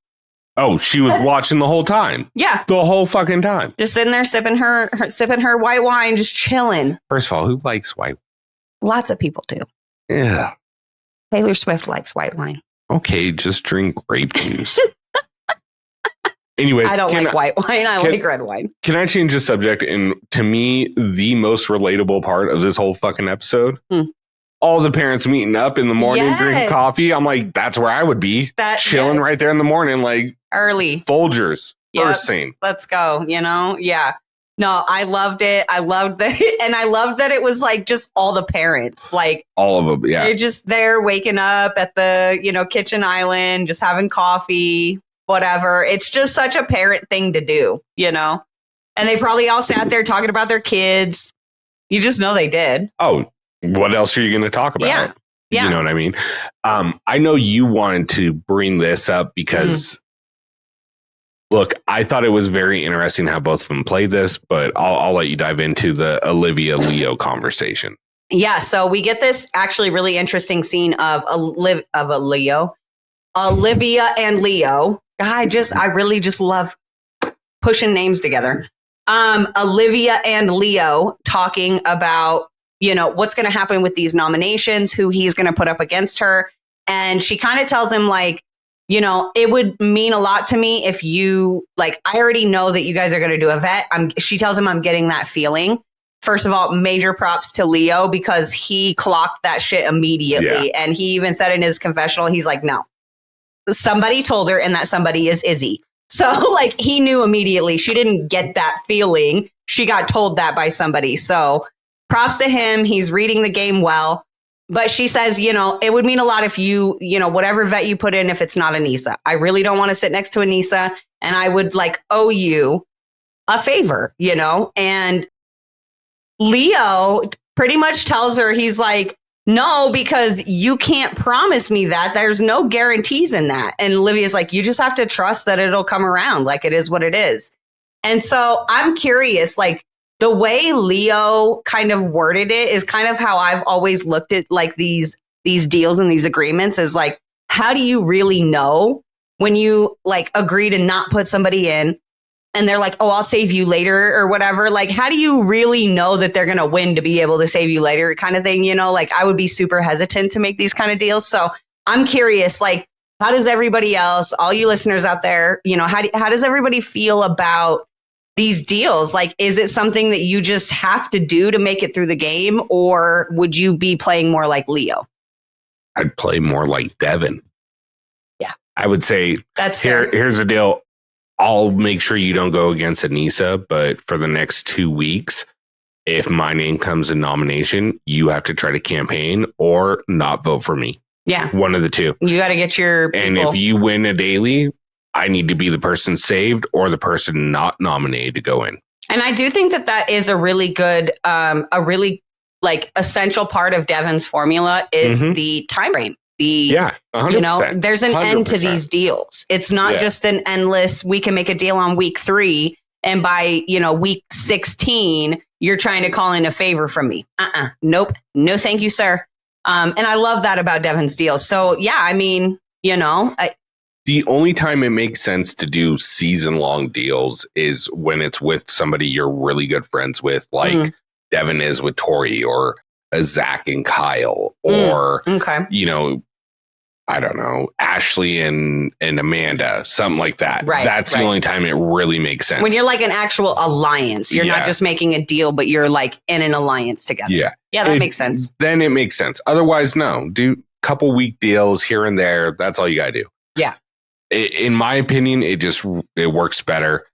Oh, she was watching the whole time. Yeah. The whole fucking time. Just sitting there sipping her white wine, just chilling. First of all, who likes white? Lots of people do. Yeah. Taylor Swift likes white wine. Okay, just drink grape juice. Anyways, I don't like white wine. I like red wine. Can I change the subject? And to me, the most relatable part of this whole fucking episode, all the parents meeting up in the morning, drinking coffee. I'm like, that's where I would be. Chilling right there in the morning, like early. Folgers. First scene. Let's go, you know? Yeah. No, I loved it. I loved that. And I loved that it was like just all the parents, like all of them. Yeah. They're just there waking up at the, you know, kitchen island, just having coffee, whatever. It's just such a parent thing to do, you know? And they probably all sat there talking about their kids. You just know they did. Oh, what else are you going to talk about? Yeah. Yeah. You know what I mean? I know you wanted to bring this up because look, I thought it was very interesting how both of them played this, but I'll let you dive into the Olivia Leo conversation. Yeah, so we get this actually really interesting scene of Olivia and Leo. I really just love pushing names together. Olivia and Leo talking about, you know, what's going to happen with these nominations, who he's going to put up against her. And she kind of tells him like, you know, it would mean a lot to me if you, like, I already know that you guys are going to do a vet. She tells him I'm getting that feeling. First of all, major props to Leo because he clocked that shit immediately. Yeah. And he even said in his confessional, he's like, no, somebody told her and that somebody is Izzy. So like he knew immediately. She didn't get that feeling. She got told that by somebody. So props to him. He's reading the game well. But she says, it would mean a lot if you, whatever vet you put in, if it's not Anissa. I really don't want to sit next to Anissa, and I would owe you a favor, And Leo pretty much tells her, he's like, no, because you can't promise me that. There's no guarantees in that. And Olivia's like, you just have to trust that it'll come around. It is what it is. And so I'm curious, the way Leo kind of worded it is kind of how I've always looked at these deals and these agreements is how do you really know when you agree to not put somebody in and they're like, oh, I'll save you later or whatever. How do you really know that they're going to win to be able to save you later kind of thing? I would be super hesitant to make these kind of deals. So I'm curious, how does everybody else, all you listeners out there, how does everybody feel about these deals? Is it something that you just have to do to make it through the game? Or would you be playing more like Leo? I'd play more like Devin. Yeah. I would say, that's fair. Here's the deal. I'll make sure you don't go against Anissa, but for the next 2 weeks, if my name comes in nomination, you have to try to campaign or not vote for me. Yeah. One of the two. You got to get your people. And if you win a daily, I need to be the person saved or the person not nominated to go in. And I do think that is a really good, essential part of Devin's formula is the time frame. 100%. There's an 100%. End to these deals. It's not just an endless, we can make a deal on week 3 and by, week 16, you're trying to call in a favor from me. Nope. No, thank you, sir. And I love that about Devin's deals. So yeah, I mean, the only time it makes sense to do season-long deals is when it's with somebody you're really good friends with, like Devin is with Tori or Zach and Kyle, or, I don't know, Ashley and Amanda, something like that. Right, That's the only time it really makes sense. When you're an actual alliance, you're not just making a deal, but you're in an alliance together. Yeah. Yeah, that makes sense. Then it makes sense. Otherwise, no. Do a couple week deals here and there. That's all you got to do. Yeah. In my opinion, it works better.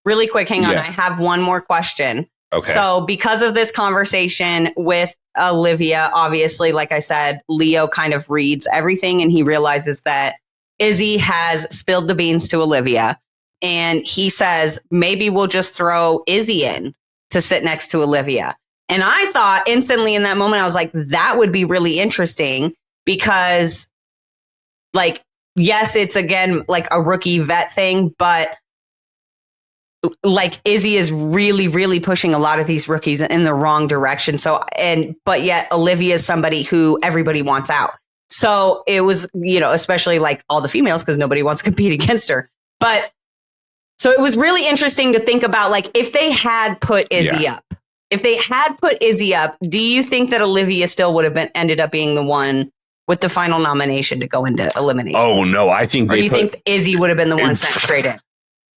Really quick, hang on. I have one more question. Okay. So because of this conversation with Olivia, obviously, like I said, Leo kind of reads everything and he realizes that Izzy has spilled the beans to Olivia. And he says, maybe we'll just throw Izzy in to sit next to Olivia. And I thought instantly in that moment, I was like, that would be really interesting because yes, it's again a rookie vet thing, but Izzy is really, really pushing a lot of these rookies in the wrong direction. But yet Olivia is somebody who everybody wants out. So it was, especially all the females, because nobody wants to compete against her. But so it was really interesting to think about if they had put Izzy up. If they had put Izzy up, do you think that Olivia still would have ended up being the one with the final nomination to go into elimination? Oh no, I think. Or do you think Izzy would have been the one sent straight in?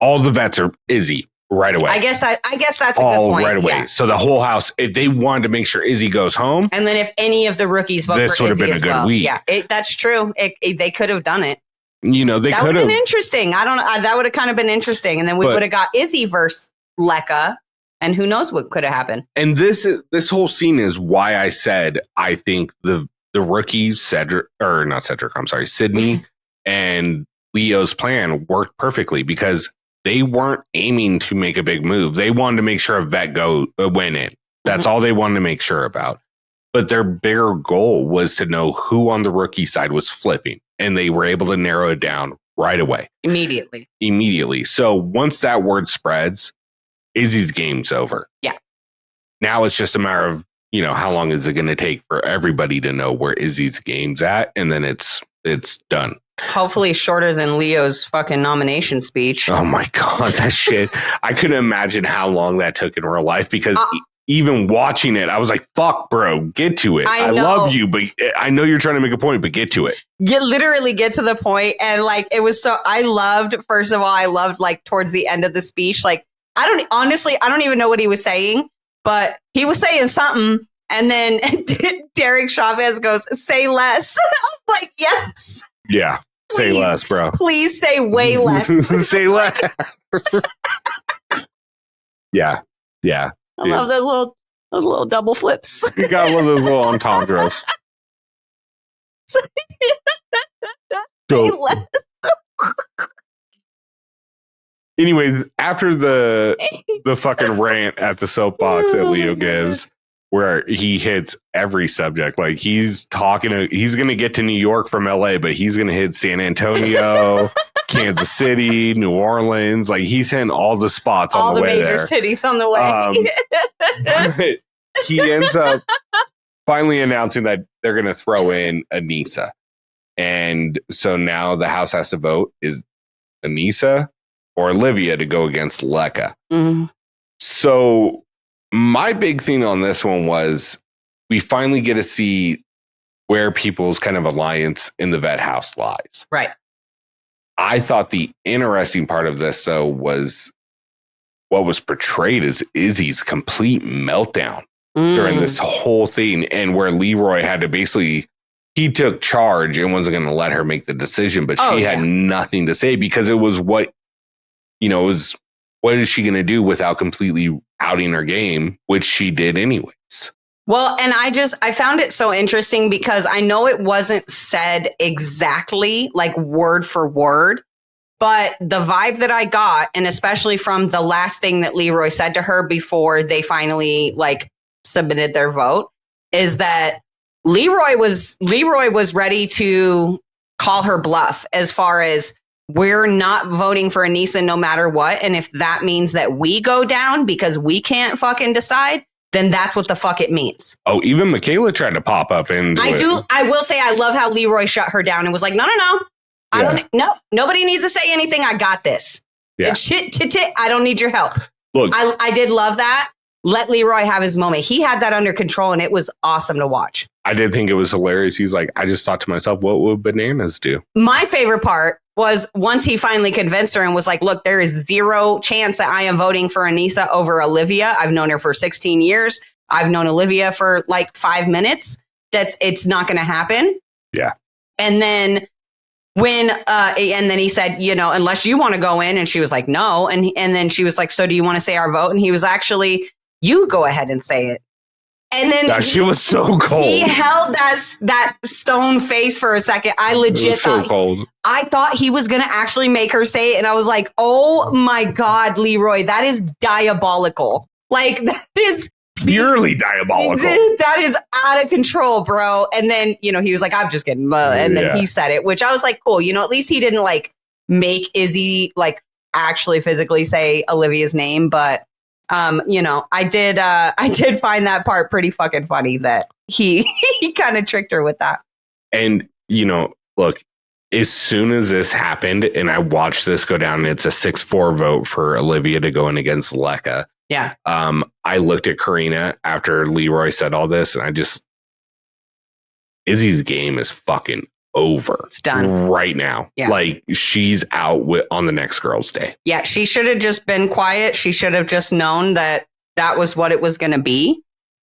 All the vets are Izzy right away. I guess that's a good point. Right away. Yeah. So the whole house, if they wanted to make sure Izzy goes home, and then if any of the rookies vote this for would have Izzy been a good week. Yeah, that's true. They could have done it. They could have. That would have been interesting. I don't know. That would have kind of been interesting, and then we would have got Izzy versus Lekka, and who knows what could have happened. And this whole scene is why I said I think the rookie Sydney and Leo's plan worked perfectly because they weren't aiming to make a big move. They wanted to make sure a vet went in. That's all they wanted to make sure about. But their bigger goal was to know who on the rookie side was flipping. And they were able to narrow it down right away. Immediately. So once that word spreads, Izzy's game's over. Yeah. Now it's just a matter of, how long is it going to take for everybody to know where Izzy's game's at? And then it's done. Hopefully shorter than Leo's fucking nomination speech. Oh my God, that shit. I couldn't imagine how long that took in real life because even watching it, I was like, fuck, bro, get to it. I love you, but I know you're trying to make a point, but get to it. Literally get to the point. And it was so, first of all, I loved towards the end of the speech. I don't even know what he was saying, but he was saying something. And then Derek Chavez goes, say less. I was like, yes. Yeah. Say less, bro. Please say way less. Say less. Yeah. Yeah. I love those little double flips. You got one of those little entendres. So, anyways, after the fucking rant at the soapbox that Leo gives, where he hits every subject, like he's going to get to New York from LA, but he's going to hit San Antonio, Kansas City, New Orleans. Like he's hitting all the spots on the way there. All the major cities on the way. He ends up finally announcing that they're going to throw in Anissa. And so now the House has to vote is Anissa or Olivia to go against Lecca. Mm-hmm. So my big thing on this one was we finally get to see where people's kind of alliance in the vet house lies. Right. I thought the interesting part of this, though, was what was portrayed as Izzy's complete meltdown during this whole thing, and where Leroy had to basically, he took charge and wasn't going to let her make the decision, but she had nothing to say because it was what is she going to do without completely outing her game, which she did anyways. Well, and I found it so interesting because I know it wasn't said exactly like word for word, but the vibe that I got, and especially from the last thing that Leroy said to her before they finally like submitted their vote, is that Leroy was ready to call her bluff as far as we're not voting for Anissa no matter what. And if that means that we go down because we can't fucking decide, then that's what the fuck it means. Oh, even Michaela tried to pop up and I will say I love how Leroy shut her down and was like, no, nobody needs to say anything. I got this. Yeah. I don't need your help. Look, I did love that. Let Leroy have his moment. He had that under control and it was awesome to watch. I did think it was hilarious. He's like, I just thought to myself, what would bananas do? My favorite part was once he finally convinced her and was like, look, there is zero chance that I am voting for Anissa over Olivia. I've known her for 16 years. I've known Olivia for like 5 minutes. It's not going to happen. Yeah. And then and then he said, unless you want to go in. And she was like, no. And then she was like, so do you want to say our vote? And he was actually, you go ahead and say it. And then she was so cold. He held that stone face for a second. I legit thought cold. I thought he was going to actually make her say it. And I was like, oh my God, Leroy, that is diabolical. Like that is purely diabolical. That is out of control, bro. And then, he was like, I'm just kidding. And then he said it, which I was like, cool. At least he didn't like make Izzy like actually physically say Olivia's name. But I did find that part pretty fucking funny that he kind of tricked her with that. And, look, as soon as this happened and I watched this go down, it's a 6-4 vote for Olivia to go in against Lecca. Yeah. I looked at Karina after Leroy said all this and Izzy's game is fucking over. It's done right now. Yeah. Like she's out on the next girl's day. Yeah. She should have just been quiet. She should have just known that was what it was going to be,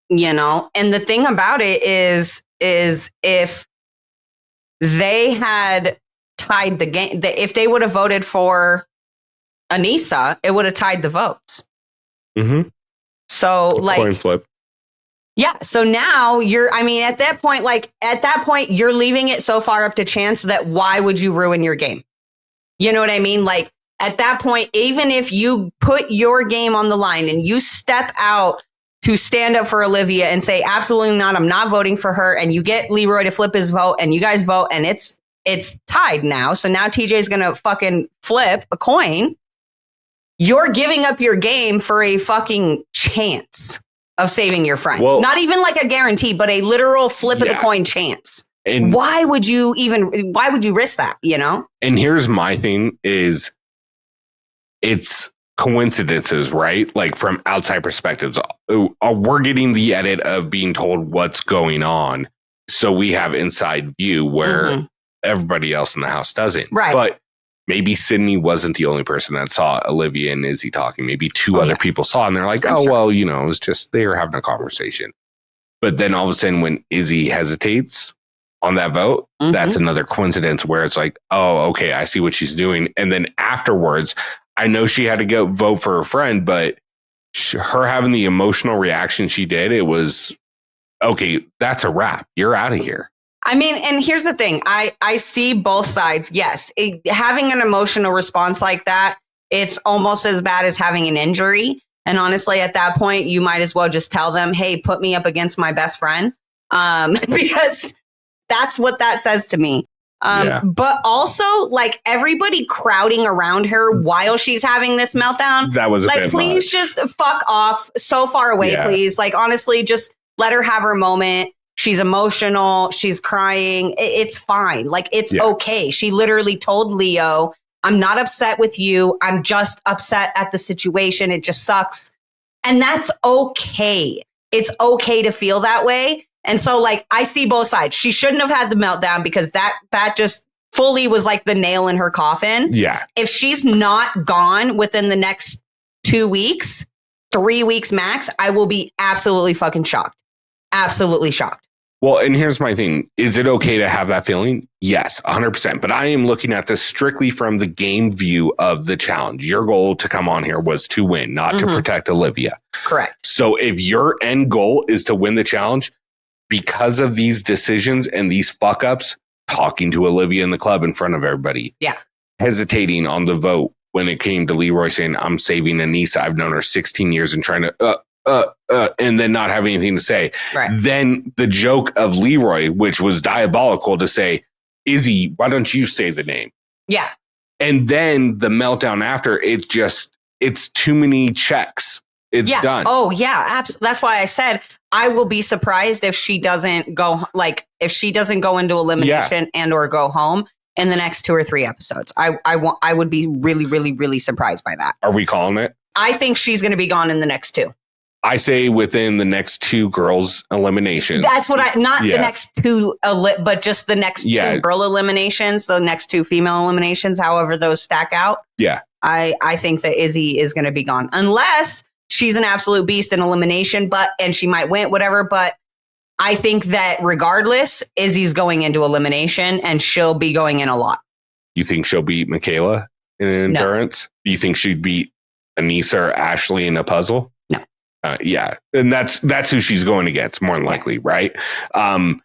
and the thing about it is if they had tied the game, if they would have voted for Anissa, it would have tied the votes. Mm-hmm. So coin flip. Yeah. So now at that point, you're leaving it so far up to chance that why would you ruin your game? You know what I mean? Like at that point, even if you put your game on the line and you step out to stand up for Olivia and say, absolutely not, I'm not voting for her. And you get Leroy to flip his vote and you guys vote and it's tied now. So now TJ's going to fucking flip a coin. You're giving up your game for a fucking chance of saving your friend. Well, not even like a guarantee, but a literal flip of the coin chance. And why would you risk that, And here's my thing is it's coincidences, right? Like from outside perspectives, we're getting the edit of being told what's going on. So we have inside view where everybody else in the house doesn't. Right. But maybe Sydney wasn't the only person that saw Olivia and Izzy talking. Maybe two other people saw, and they're like, well, it was just they were having a conversation. But then all of a sudden, when Izzy hesitates on that vote, that's another coincidence where it's like, oh, okay, I see what she's doing. And then afterwards, I know she had to go vote for her friend, but her having the emotional reaction she did, it was, okay, that's a wrap. You're out of here. I mean, and here's the thing. I see both sides. Yes, having an emotional response like that, it's almost as bad as having an injury. And honestly, at that point, you might as well just tell them, hey, put me up against my best friend. Because that's what that says to me. But also, like, everybody crowding around her while she's having this meltdown. That was a like, bit please much. just fuck off so far away, please. Like, honestly, just let her have her moment. She's emotional. She's crying. It's fine. Like, it's okay. She literally told Leo, I'm not upset with you. I'm just upset at the situation. It just sucks. And that's okay. It's okay to feel that way. And so, like, I see both sides. She shouldn't have had the meltdown because that just fully was like the nail in her coffin. Yeah. If she's not gone within the next 2 weeks, 3 weeks max, I will be absolutely fucking shocked. Absolutely shocked. Well, and here's my thing. Is it okay to have that feeling? Yes, 100%. But I am looking at this strictly from the game view of the challenge. Your goal to come on here was to win, not to protect Olivia. Correct. So if your end goal is to win the challenge, because of these decisions and these fuck ups, talking to Olivia in the club in front of everybody, hesitating on the vote when it came to Leroy saying, I'm saving Anissa. I've known her 16 years and trying to, and then not have anything to say. Right. Then the joke of Leroy, which was diabolical, to say, Izzy, why don't you say the name? Yeah. And then the meltdown after, it's too many checks. It's done. Oh, yeah. Absolutely. That's why I said I will be surprised if she doesn't go, like, if she doesn't go into elimination and or go home in the next 2 or 3 episodes. I would be really, really, really surprised by that. Are we calling it? I think she's going to be gone in the next 2. I say within the next 2 girls' elimination. That's what the next 2, but just the next 2 girl eliminations, the next 2 female eliminations, however those stack out. Yeah. I think that Izzy is going to be gone unless she's an absolute beast in elimination, and she might win, whatever. But I think that regardless, Izzy's going into elimination and she'll be going in a lot. You think she'll beat Michaela in endurance? No. Do you think she'd beat Anissa or Ashley in a puzzle? No. Yeah. And that's who she's going against, more than likely, right? I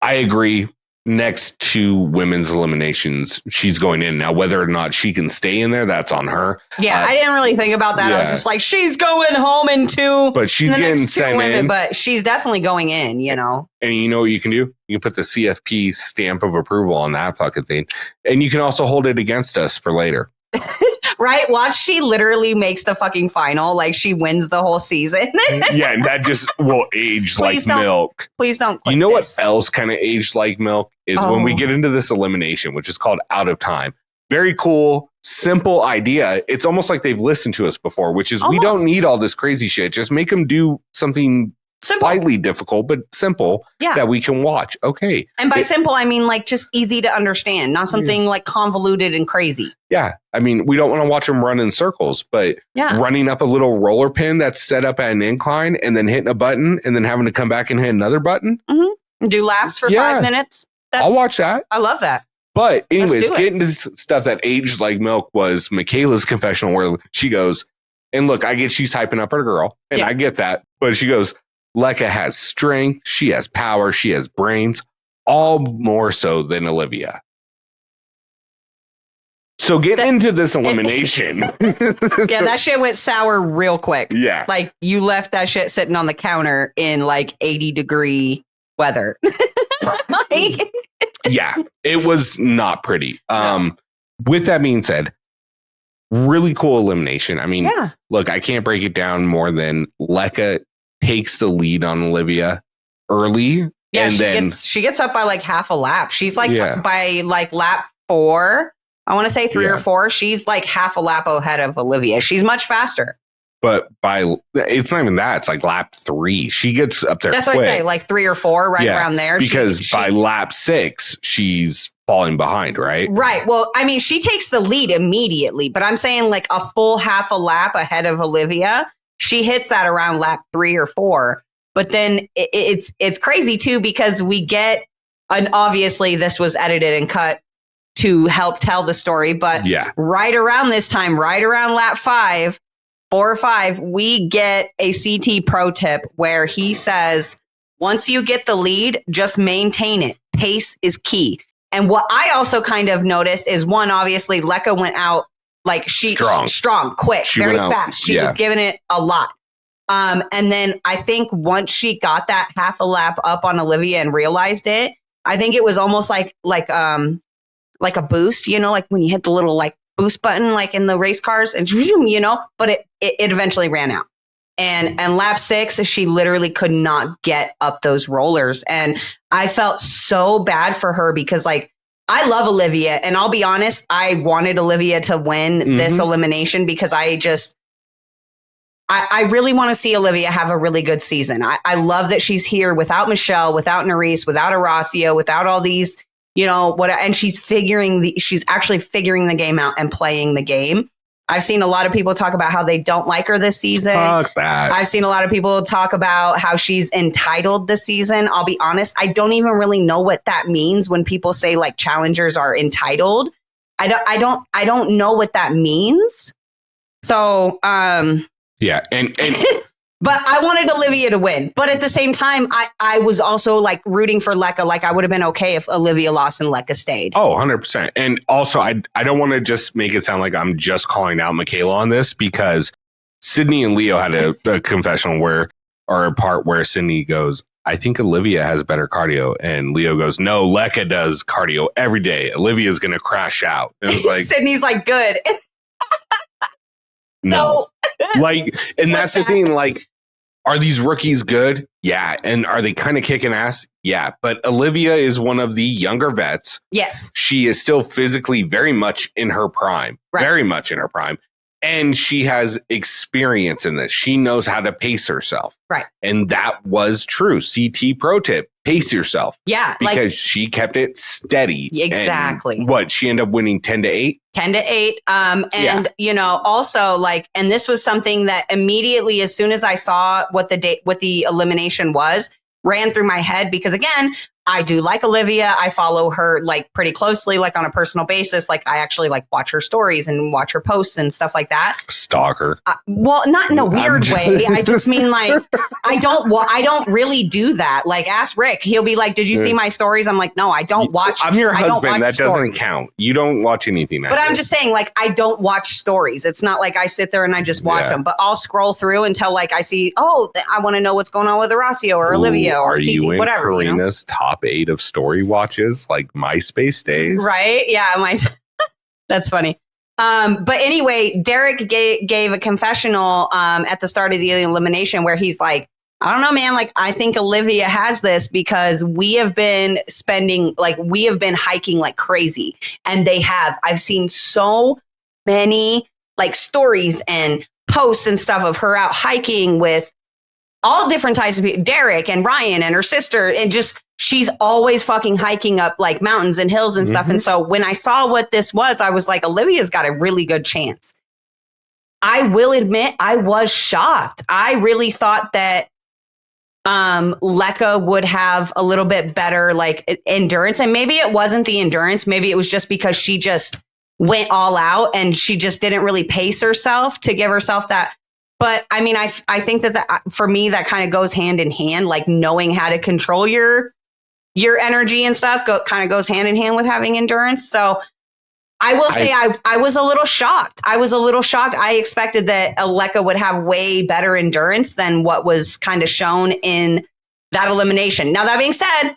agree. Next 2 women's eliminations, she's going in. Now, whether or not she can stay in there, that's on her. Yeah, I didn't really think about that. I was just like, she's going home in 2. But she's getting sent in. But she's definitely going in, you know. And you know what you can do? You can put the CFP stamp of approval on that fucking thing. And you can also hold it against us for later. Right? Watch, she literally makes the fucking final. Like, she wins the whole season. Yeah, and that just will age like milk. Please don't. You know what else kind of aged like milk is when we get into this elimination, which is called Out of Time. Very cool, simple idea. It's almost like they've listened to us before, which is we don't need all this crazy shit. Just make them do something slightly difficult, but simple that we can watch. Okay. And by simple, I mean like just easy to understand, not something like convoluted and crazy. Yeah. I mean, we don't want to watch them run in circles, but running up a little roller pin that's set up at an incline and then hitting a button and then having to come back and hit another button. Mm-hmm. Do laps for 5 minutes. I'll watch that. I love that. But anyways, getting to stuff that aged like milk was Michaela's confessional where she goes, and look, I get she's hyping up her girl and I get that, but she goes, Lekka has strength, she has power, she has brains, all more so than Olivia. So get into this elimination. That shit went sour real quick. Yeah. Like you left that shit sitting on the counter in like 80-degree weather. Yeah, it was not pretty. With that being said, really cool elimination. I mean, look, I can't break it down more than Lekka takes the lead on Olivia early. Yeah, and she gets up by like half a lap. She's like by like lap 4. I want to say 3 or 4. She's like half a lap ahead of Olivia. She's much faster. But it's not even that. It's like lap 3. She gets up there. That's quick. what I say, like 3 or 4, right around there. Because by lap 6, she's falling behind, right? Right. Well, I mean, she takes the lead immediately, but I'm saying like a full half a lap ahead of Olivia. She hits that around lap 3 or 4. But then it's crazy too, because we get, and obviously this was edited and cut to help tell the story, but right around this time, right around lap 5, 4 or 5, we get a CT pro tip where he says, once you get the lead, just maintain it. pace is key. And what I also kind of noticed is one, obviously, Lecca went out like strong, quick, very fast. She was giving it a lot. And then I think once she got that half a lap up on Olivia and realized it, I think it was almost like a boost, you know, like when you hit the little like boost button, like in the race cars, and you know, but it eventually ran out. And lap 6, she literally could not get up those rollers. And I felt so bad for her because, like, I love Olivia. And I'll be honest, I wanted Olivia to win this elimination because I really want to see Olivia have a really good season. I love that she's here without Michelle, without Nerys, without Horacio, without all these, you know, and she's actually figuring the game out and playing the game. I've seen a lot of people talk about how they don't like her this season. Fuck that. I've seen a lot of people talk about how she's entitled this season. I'll be honest, I don't even really know what that means when people say like challengers are entitled. I don't know what that means. So, yeah, and but I wanted Olivia to win. But at the same time, I was also like rooting for Lecca. Like I would have been okay if Olivia lost and Lecca stayed. Oh, 100%. And also, I don't want to just make it sound like I'm just calling out Michaela on this, because Sydney and Leo had a confessional or a part where Sydney goes, I think Olivia has better cardio. And Leo goes, no, Lecca does cardio every day. Olivia's going to crash out. And it was like, Sydney's like, good. No. Like, and that's the thing, like, are these rookies good? Yeah. And are they kind of kicking ass? Yeah. But Olivia is one of the younger vets. Yes. She is still physically very much in her prime. Right. Very much in her prime. And she has experience in this. She knows how to pace herself. Right. And that was true. CT pro tip, pace yourself. Yeah. Because she kept it steady. Exactly. And what? She ended up winning 10-8? 10-8. And, you know, also like, and this was something that immediately, as soon as I saw what the elimination was, ran through my head, because again, I do like Olivia. I follow her like pretty closely, like on a personal basis. Like I actually like watch her stories and watch her posts and stuff like that. Stalker. Well, not in a weird way. I just mean like, I don't really do that. Like ask Rick. He'll be like, did you see my stories? I'm like, no, I don't watch. I'm your husband. That stories. Doesn't count. You don't watch anything. But I'm just saying, like, I don't watch stories. It's not like I sit there and I just watch them, but I'll scroll through until like I see, I want to know what's going on with Horacio or Olivia or CT, whatever. Karina's top 8 of story watches, like MySpace days, right? Yeah, that's funny. But anyway, Derek gave a confessional at the start of the elimination where he's like, I don't know, man. Like, I think Olivia has this because we have been hiking like crazy, and they have. I've seen so many like stories and posts and stuff of her out hiking with all different types of people, Derek and Ryan and her sister, and just she's always fucking hiking up like mountains and hills and stuff. And so when I saw what this was, I was like, Olivia's got a really good chance. I will admit, I was shocked. I really thought that Lecca would have a little bit better like endurance, and maybe it wasn't the endurance. Maybe it was just because she just went all out and she just didn't really pace herself to give herself that. But I mean, I think that for me, that kind of goes hand in hand, like knowing how to control your energy and stuff kind of goes hand in hand with having endurance. So I will say I was a little shocked. I expected that Lecca would have way better endurance than what was kind of shown in that elimination. Now, that being said,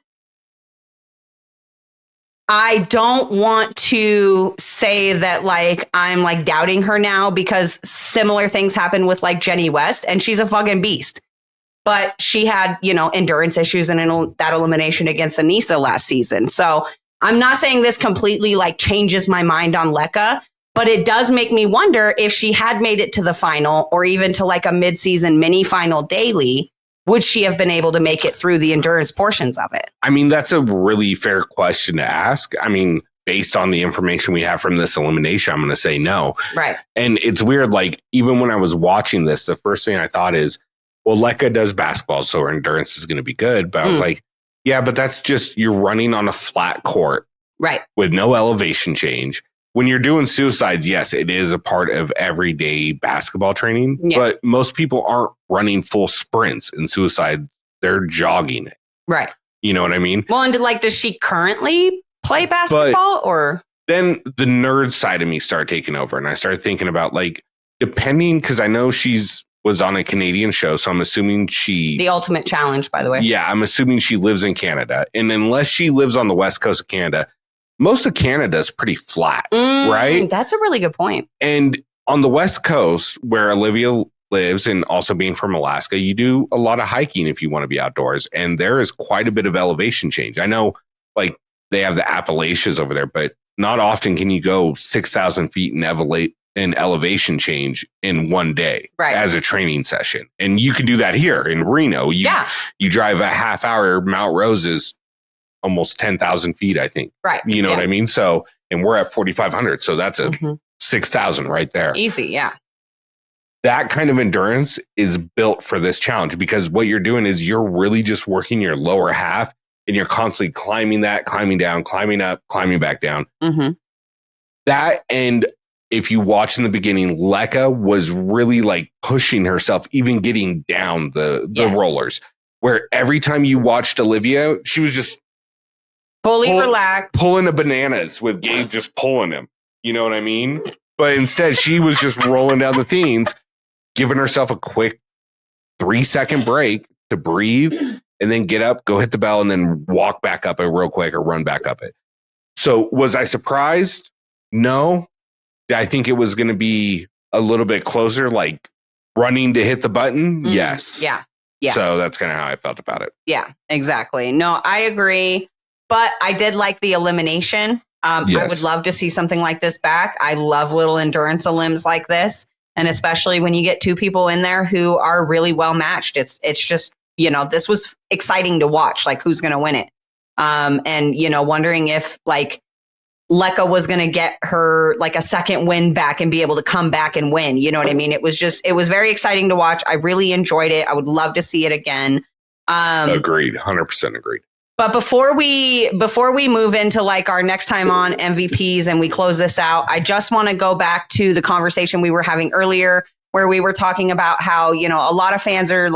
I don't want to say that like I'm like doubting her now, because similar things happen with like Jenny West, and she's a fucking beast. But she had, you know, endurance issues in that elimination against Anissa last season. So I'm not saying this completely like changes my mind on Lecca, but it does make me wonder if she had made it to the final or even to like a mid-season mini final daily, would she have been able to make it through the endurance portions of it? I mean, that's a really fair question to ask. I mean, based on the information we have from this elimination, I'm going to say no. Right. And it's weird. Like, even when I was watching this, the first thing I thought is, well, Lecca does basketball, so her endurance is going to be good. But I was like, yeah, but that's just, you're running on a flat court. Right. With no elevation change. When you're doing suicides, yes, it is a part of everyday basketball training, but most people aren't running full sprints in suicide. They're jogging it. Right. You know what I mean? Well, and does she currently play basketball or? Then the nerd side of me started taking over, and I started thinking about depending, because I know was on a Canadian show, so I'm assuming The Ultimate Challenge, by the way. Yeah, I'm assuming she lives in Canada, and unless she lives on the west coast of Canada, most of Canada is pretty flat, right? That's a really good point. And on the west coast, where Olivia lives, and also being from Alaska, you do a lot of hiking if you want to be outdoors, and there is quite a bit of elevation change. I know, they have the Appalachians over there, but not often can you go 6,000 feet in elevation change in one day as a training session. And you can do that here in Reno. You drive a half hour. Mount Rose is almost 10,000 feet, I think. Right. You know what I mean? So, and we're at 4,500. So that's a 6,000 right there. Easy. Yeah. That kind of endurance is built for this challenge, because what you're doing is you're really just working your lower half, and you're constantly climbing down, climbing up, climbing back down. Mm-hmm. That, and if you watch in the beginning, Lekka was really pushing herself, even getting down the rollers, where every time you watched Olivia, she was just fully relaxed, pulling the bananas with Gabe just pulling him. You know what I mean? But instead, she was just rolling down the things, giving herself a quick 3-second break to breathe, and then get up, go hit the bell, and then walk back up it real quick or run back up it. So was I surprised? No. I think it was going to be a little bit closer, running to hit the button. Mm-hmm. Yes. Yeah. So that's kind of how I felt about it. Yeah, exactly. No, I agree. But I did like the elimination. Yes. I would love to see something like this back. I love little endurance limbs like this. And especially when you get two people in there who are really well matched. It's just, this was exciting to watch, who's going to win it. And, wondering if Lekka was going to get her a second win back and be able to come back and win. You know what I mean? It was very exciting to watch. I really enjoyed it. I would love to see it again. Agreed. 100% agreed. But before we move into our next time on MVPs and we close this out, I just want to go back to the conversation we were having earlier where we were talking about how, a lot of fans are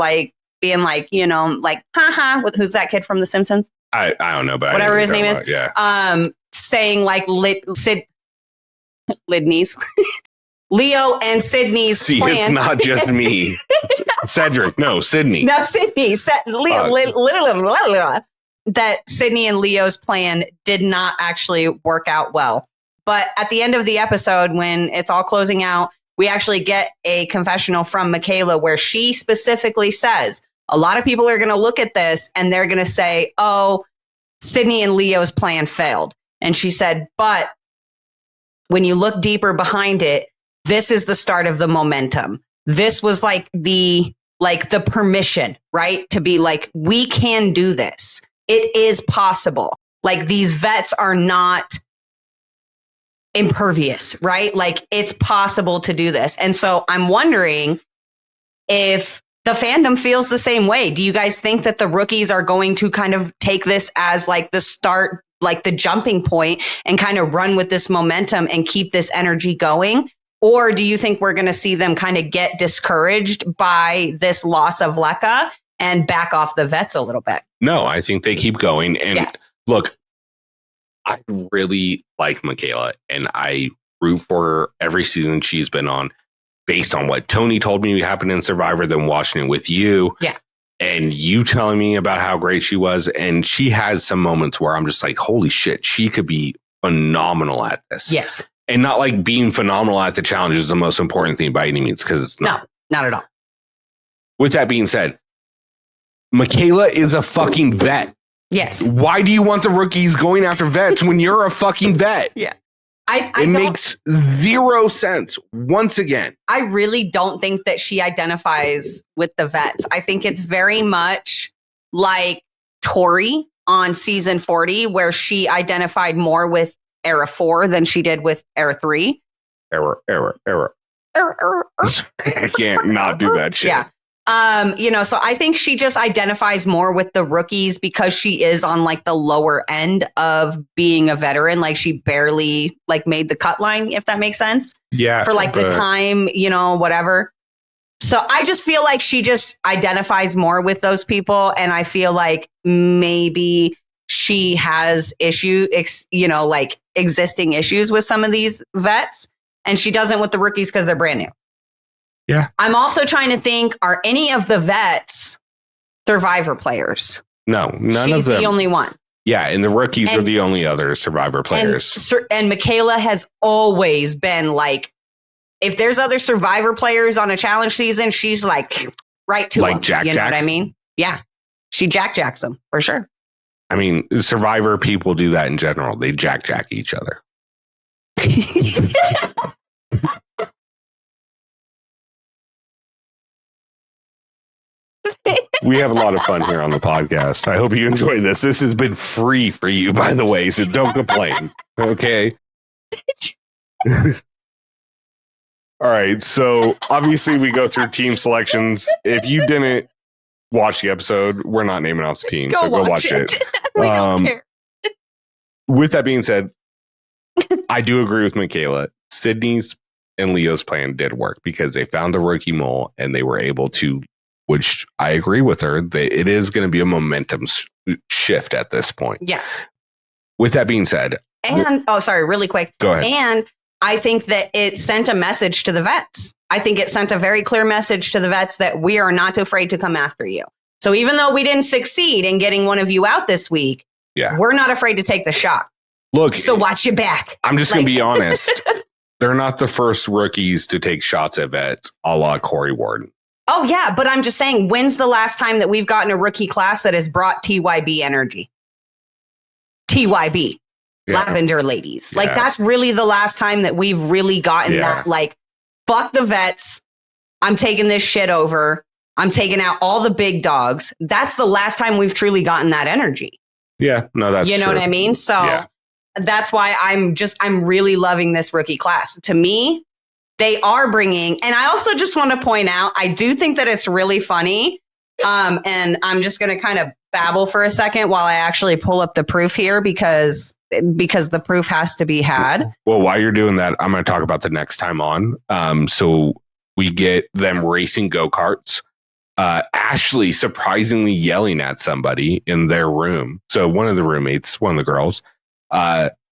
being haha, who's that kid from The Simpsons? I don't know, but whatever his name is. Yeah. Saying Lidney's Leo and Sydney's See, plan. it's not just me. Cedric. No, Sydney. No, Sydney. That Sydney and Leo's plan did not actually work out well. But at the end of the episode, when it's all closing out, we actually get a confessional from Michaela where she specifically says, a lot of people are going to look at this and they're going to say, oh, Sydney and Leo's plan failed. And she said, but when you look deeper behind it, this is the start of the momentum. This was the permission, right? To be we can do this. It is possible. These vets are not impervious, right? It's possible to do this. And so I'm wondering if the fandom feels the same way. Do you guys think that the rookies are going to kind of take this as the start, the jumping point and kind of run with this momentum and keep this energy going? Or do you think we're going to see them kind of get discouraged by this loss of Lekka and back off the vets a little bit? No, I think they keep going. And look, I really like Michaela and I root for her every season she's been on based on what Tony told me happened in Survivor, then watching it with you. Yeah. And you telling me about how great she was. And she has some moments where I'm just holy shit, she could be phenomenal at this. Yes. And not being phenomenal at the challenge is the most important thing by any means, because it's not. No, not at all. With that being said, Michaela is a fucking vet. Yes. Why do you want the rookies going after vets when you're a fucking vet? Yeah. It makes zero sense. Once again, I really don't think that she identifies with the vets. I think it's very much like Tori on season 40, where she identified more with Era 4 than she did with Era 3. Error. I can't not do that shit. Yeah. So I think she just identifies more with the rookies because she is on the lower end of being a veteran. She barely made the cut line, if that makes sense. Yeah. For the time, whatever. So I just feel like she just identifies more with those people. And I feel like maybe she has like existing issues with some of these vets, and she doesn't with the rookies because they're brand new. Yeah. I'm also trying to think, are any of the vets Survivor players? No, none of them. She's the only one. Yeah, and the rookies are the only other Survivor players. And Michaela has always been like, if there's other Survivor players on a challenge season, she's like right to like them. Jack. You know what I mean? Yeah. She jacks them for sure. I mean, Survivor people do that in general. They jack each other. We have a lot of fun here on the podcast. I hope you enjoy this. This has been free for you, by the way, so don't complain. Okay. All right. So obviously we go through team selections. If you didn't watch the episode, we're not naming off the team. So go watch it. We don't care. With that being said, I do agree with Michaela. Sydney's and Leo's plan did work because they found the rookie mole and they were able to, which I agree with her, it is going to be a momentum shift at this point. Yeah. With that being said. And, really quick. Go ahead. And I think that it sent a message to the vets. I think it sent a very clear message to the vets that we are not afraid to come after you. So even though we didn't succeed in getting one of you out this week, we're not afraid to take the shot. Look. So watch your back. I'm just going to be honest. They're not the first rookies to take shots at vets, a la Corey Warden. Oh, yeah. But I'm just saying, when's the last time that we've gotten a rookie class that has brought TYB energy? TYB. Yeah. Lavender ladies. Like, that's really the last time that we've really gotten that, like, fuck the vets. I'm taking this shit over. I'm taking out all the big dogs. That's the last time we've truly gotten that energy. Yeah, no, that's true. You know what I mean? So that's why I'm really loving this rookie class. To me, they are bringing, and I also just want to point out, I do think that it's really funny. And I'm just going to kind of babble for a second while I actually pull up the proof here because the proof has to be had. Well, while you're doing that, I'm going to talk about the next time on. So we get them racing go-karts. Ashley surprisingly yelling at somebody in their room. So one of the roommates, one of the girls,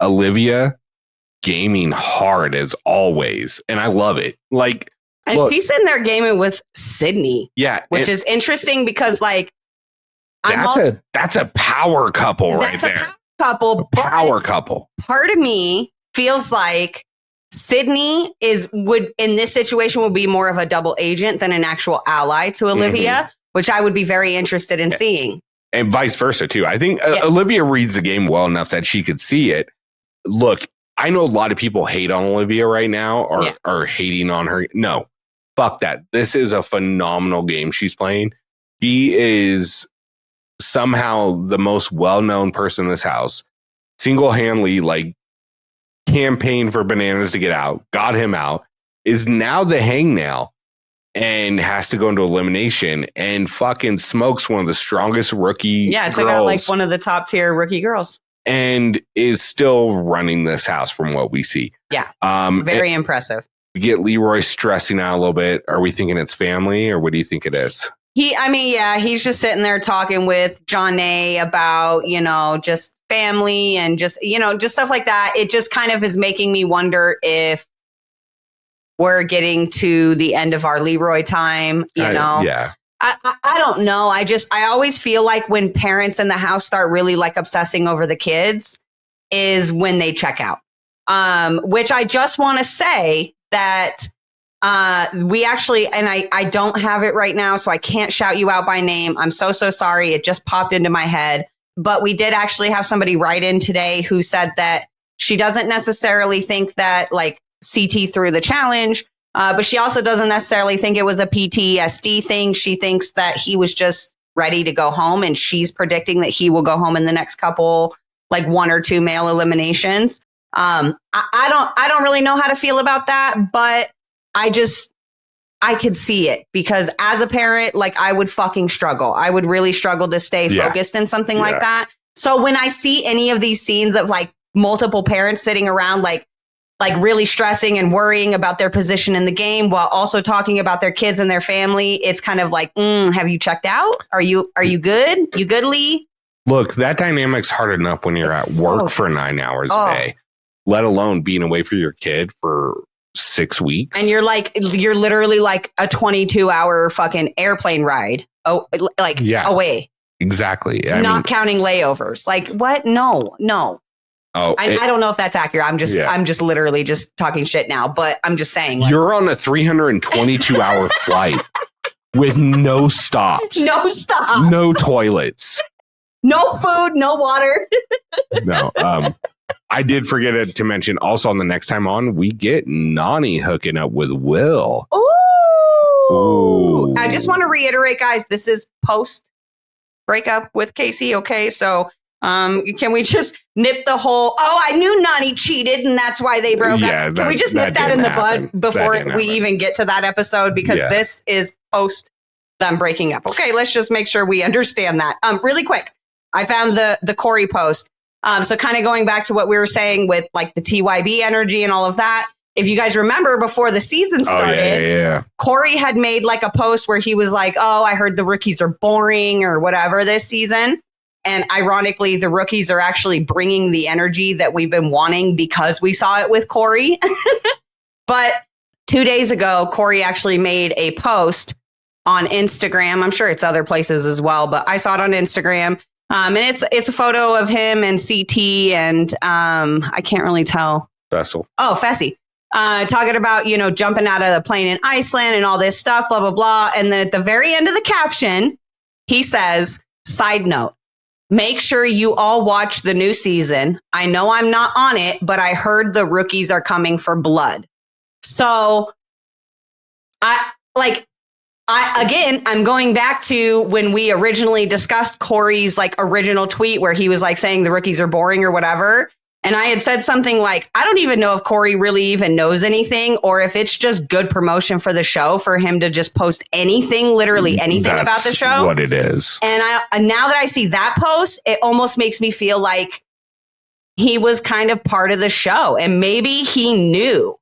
Olivia gaming hard as always. And I love it. Like, and she's in there gaming with Sydney. Yeah. Which is interesting because like, that's a power couple right there. Power couple. Part of me feels like Sydney would in this situation would be more of a double agent than an actual ally to Olivia, which I would be very interested in seeing. And vice versa too. I think Olivia reads the game well enough that she could see it. Look, I know a lot of people hate on Olivia right now or are hating on her. No, fuck that. This is a phenomenal game she's playing. She is somehow the most well-known person in this house. Single-handedly, like, campaign for Bananas to get out, got him out, is now the hangnail and has to go into elimination and fucking smokes one of the strongest rookie girls. Took out like one of the top tier rookie girls. And is still running this house from what we see. Yeah. Very impressive. We get Leroy stressing out a little bit. Are we thinking it's family or what do you think it is? He's just sitting there talking with Johnny about, just family and just stuff like that. It just kind of is making me wonder if we're getting to the end of our Leroy time, Yeah. I don't know. I always feel like when parents in the house start really like obsessing over the kids is when they check out. Which I just want to say that we actually, and I don't have it right now, so I can't shout you out by name. I'm so sorry. It just popped into my head. But we did actually have somebody write in today who said that she doesn't necessarily think that like CT threw the challenge, but she also doesn't necessarily think it was a PTSD thing. She thinks that he was just ready to go home, and she's predicting that he will go home in the next couple, like 1 or 2 male eliminations. I don't really know how to feel about that, but I could see it because as a parent, like I would fucking struggle. I would really struggle to stay focused in something like that. So when I see any of these scenes of like multiple parents sitting around, like like really stressing and worrying about their position in the game while also talking about their kids and their family. It's kind of like, have you checked out? Are you good? You good, Lee? Look, that dynamic's hard enough when you're at work for 9 hours a day, let alone being away from your kid for 6 weeks. And you're literally like a 22-hour fucking airplane ride. Away. Exactly. Not counting layovers. Like what? No. Oh, I don't know if that's accurate. I'm just literally just talking shit now, but I'm just saying. Like, you're on a 322-hour flight with no stops. No stops. No toilets. No food, no water. No. I did forget to mention also on the next time on, we get Nani hooking up with Will. Ooh. I just want to reiterate, guys, this is post breakup with Casey. Okay. So can we just nip the whole, I knew Nani cheated and that's why they broke up. Can we just nip that in the bud before we even get to that episode? Because this is post them breaking up. Okay. Let's just make sure we understand that. Really quick. I found the Corey post. So kind of going back to what we were saying with like the TYB energy and all of that. If you guys remember before the season started, Corey had made like a post where he was like, I heard the rookies are boring or whatever this season. And ironically, the rookies are actually bringing the energy that we've been wanting because we saw it with Corey. But 2 days ago, Corey actually made a post on Instagram. I'm sure it's other places as well, but I saw it on Instagram. And it's a photo of him and CT and I can't really tell. Fessel. Oh, Fessy. Talking about, jumping out of the plane in Iceland and all this stuff, blah, blah, blah. And then at the very end of the caption, he says, side note, make sure you all watch the new season. I know I'm not on it, but I heard the rookies are coming for blood. So I'm going back to when we originally discussed Corey's like original tweet where he was like saying the rookies are boring or whatever. And I had said something like, I don't even know if Corey really even knows anything or if it's just good promotion for the show for him to just post anything, literally anything about the show. What it is. And now that I see that post, it almost makes me feel like he was kind of part of the show and maybe he knew.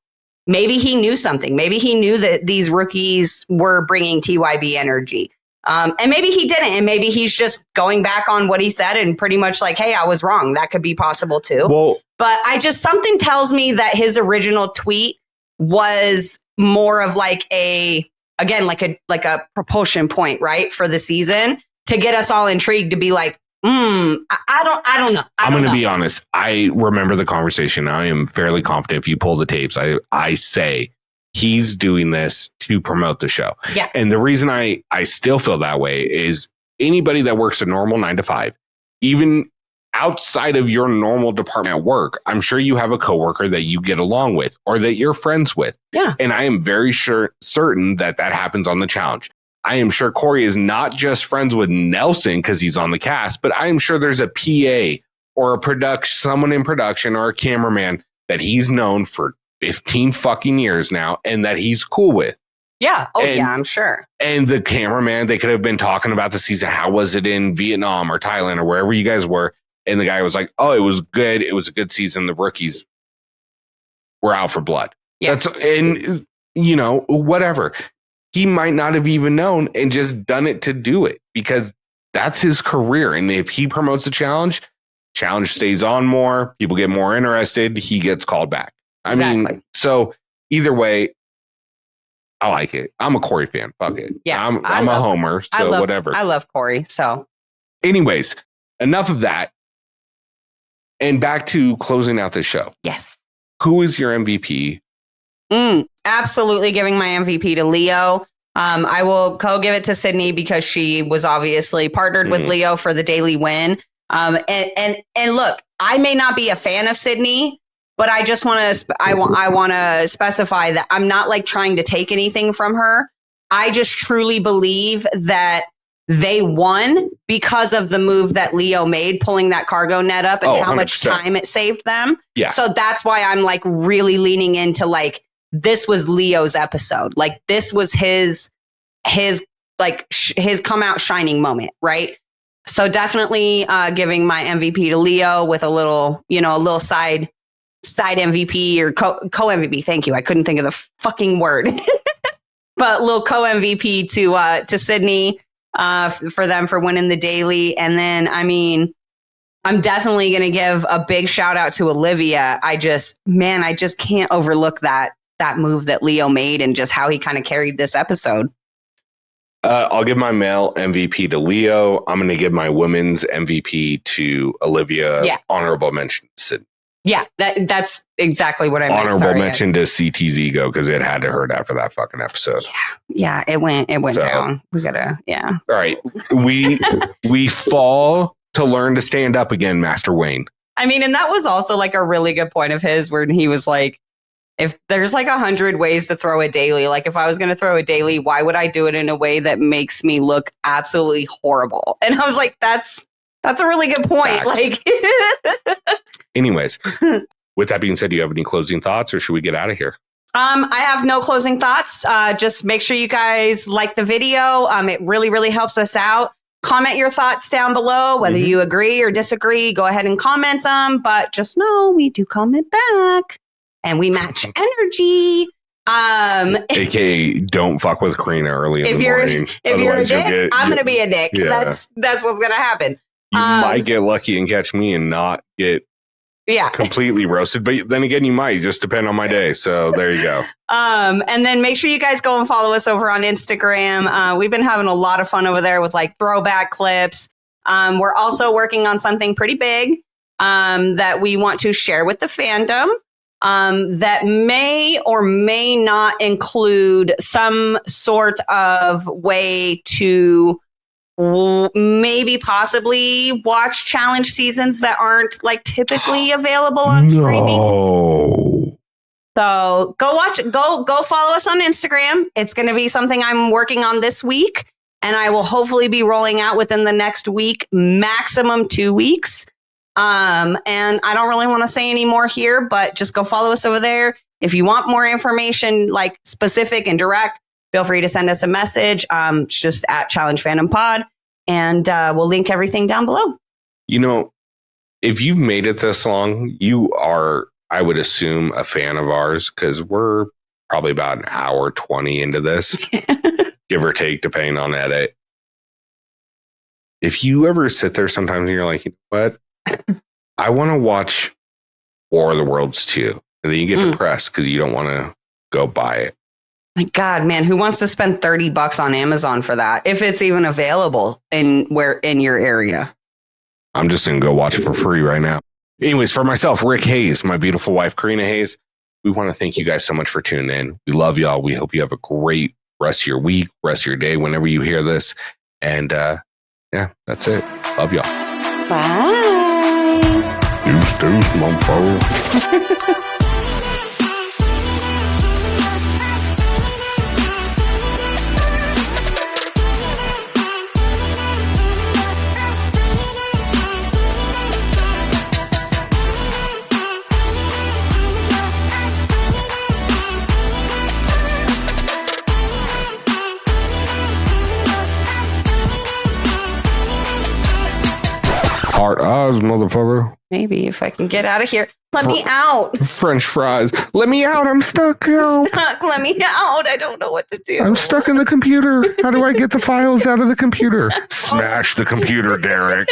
Maybe he knew something. Maybe he knew that these rookies were bringing TYB energy. And maybe he didn't. And maybe he's just going back on what he said and pretty much like, hey, I was wrong. That could be possible too. Well, but something tells me that his original tweet was more of like a propulsion point, right? For the season to get us all intrigued to be like, I don't know. I'm going to be honest. I remember the conversation. I am fairly confident if you pull the tapes, I say he's doing this to promote the show. Yeah. And the reason I still feel that way is anybody that works a normal 9 to 5, even outside of your normal department at work, I'm sure you have a coworker that you get along with or that you're friends with. Yeah. And I am very certain that happens on the challenge. I am sure Corey is not just friends with Nelson because he's on the cast, but I am sure there's a PA or someone in production or a cameraman that he's known for 15 fucking years now and that he's cool with. Yeah. Oh, yeah, I'm sure. And the cameraman, they could have been talking about the season. How was it in Vietnam or Thailand or wherever you guys were? And the guy was like, it was good. It was a good season. The rookies were out for blood. Yeah. Whatever. He might not have even known and just done it to do it because that's his career. And if he promotes the challenge stays on more, people get more interested, he gets called back. I mean, so either way, I like it. I'm a Corey fan. Fuck it. Yeah. I'm a homer, so whatever. I love Corey. So anyways, enough of that. And back to closing out the show. Yes. Who is your MVP? Absolutely giving my MVP to Leo. I will give it to Sydney because she was obviously partnered with Leo for the daily win. And look, I may not be a fan of Sydney, but I just want to I want to specify that I'm not like trying to take anything from her. I just truly believe that they won because of the move that Leo made, pulling that cargo net up and how 100%. Much time it saved them. Yeah. So that's why I'm like really leaning into like, this was Leo's episode. Like this was his come out shining moment. Right. So definitely giving my MVP to Leo with a little side MVP or co MVP. Thank you. I couldn't think of the fucking word, but little co MVP to Sydney for them for winning the daily. And then, I mean, I'm definitely going to give a big shout out to Olivia. I just can't overlook that move that Leo made and just how he kind of carried this episode. I'll give my male MVP to Leo. I'm going to give my women's MVP to Olivia. Yeah. Honorable mention to Sydney. Yeah, that's exactly what I meant. Honorable mention to CT's ego because it had to hurt after that fucking episode. Yeah, it went down. We gotta, yeah. All right, we fall to learn to stand up again, Master Wayne. I mean, and that was also like a really good point of his where he was like, if there's like 100 ways to throw a daily, like if I was going to throw a daily, why would I do it in a way that makes me look absolutely horrible? And I was like, that's a really good point. Facts. Like, anyways, with that being said, do you have any closing thoughts or should we get out of here? I have no closing thoughts. Just make sure you guys like the video. It really, really helps us out. Comment your thoughts down below, whether you agree or disagree. Go ahead and comment them, but just know we do comment back. And we match energy. AKA don't fuck with Karina early in the morning. If you're a dick, I'm going to be a dick. Yeah. That's what's going to happen. You might get lucky and catch me and not get completely roasted. But then again, you might just depend on my day. So there you go. And then make sure you guys go and follow us over on Instagram. We've been having a lot of fun over there with like throwback clips. We're also working on something pretty big that we want to share with the fandom. That may or may not include some sort of way to maybe possibly watch challenge seasons that aren't like typically available on streaming. So go follow us on Instagram. It's going to be something I'm working on this week, and I will hopefully be rolling out within the next week, maximum 2 weeks. And I don't really want to say any more here, but just go follow us over there. If you want more information, like specific and direct, feel free to send us a message. It's just at Challenge Fandom Pod, and we'll link everything down below. You know, if you've made it this long, you are, I would assume, a fan of ours because we're probably about an hour 20 into this, give or take, depending on edit. If you ever sit there sometimes and you're like, you know what? I want to watch War of the Worlds 2. And then you get depressed because you don't want to go buy it. My God, man, who wants to spend $30 on Amazon for that? If it's even available in your area. I'm just going to go watch it for free right now. Anyways, for myself, Rick Hayes, my beautiful wife, Karina Hayes, we want to thank you guys so much for tuning in. We love y'all. We hope you have a great rest of your week, rest of your day, whenever you hear this. And yeah, that's it. Love y'all. Bye. Deuce, motherfucker. Hard eyes, motherfucker. Maybe if I can get out of here. Let me out. French fries. Let me out. I'm stuck. Yo. Stuck. Let me out. I don't know what to do. I'm stuck in the computer. How do I get the files out of the computer? Smash the computer, Derek.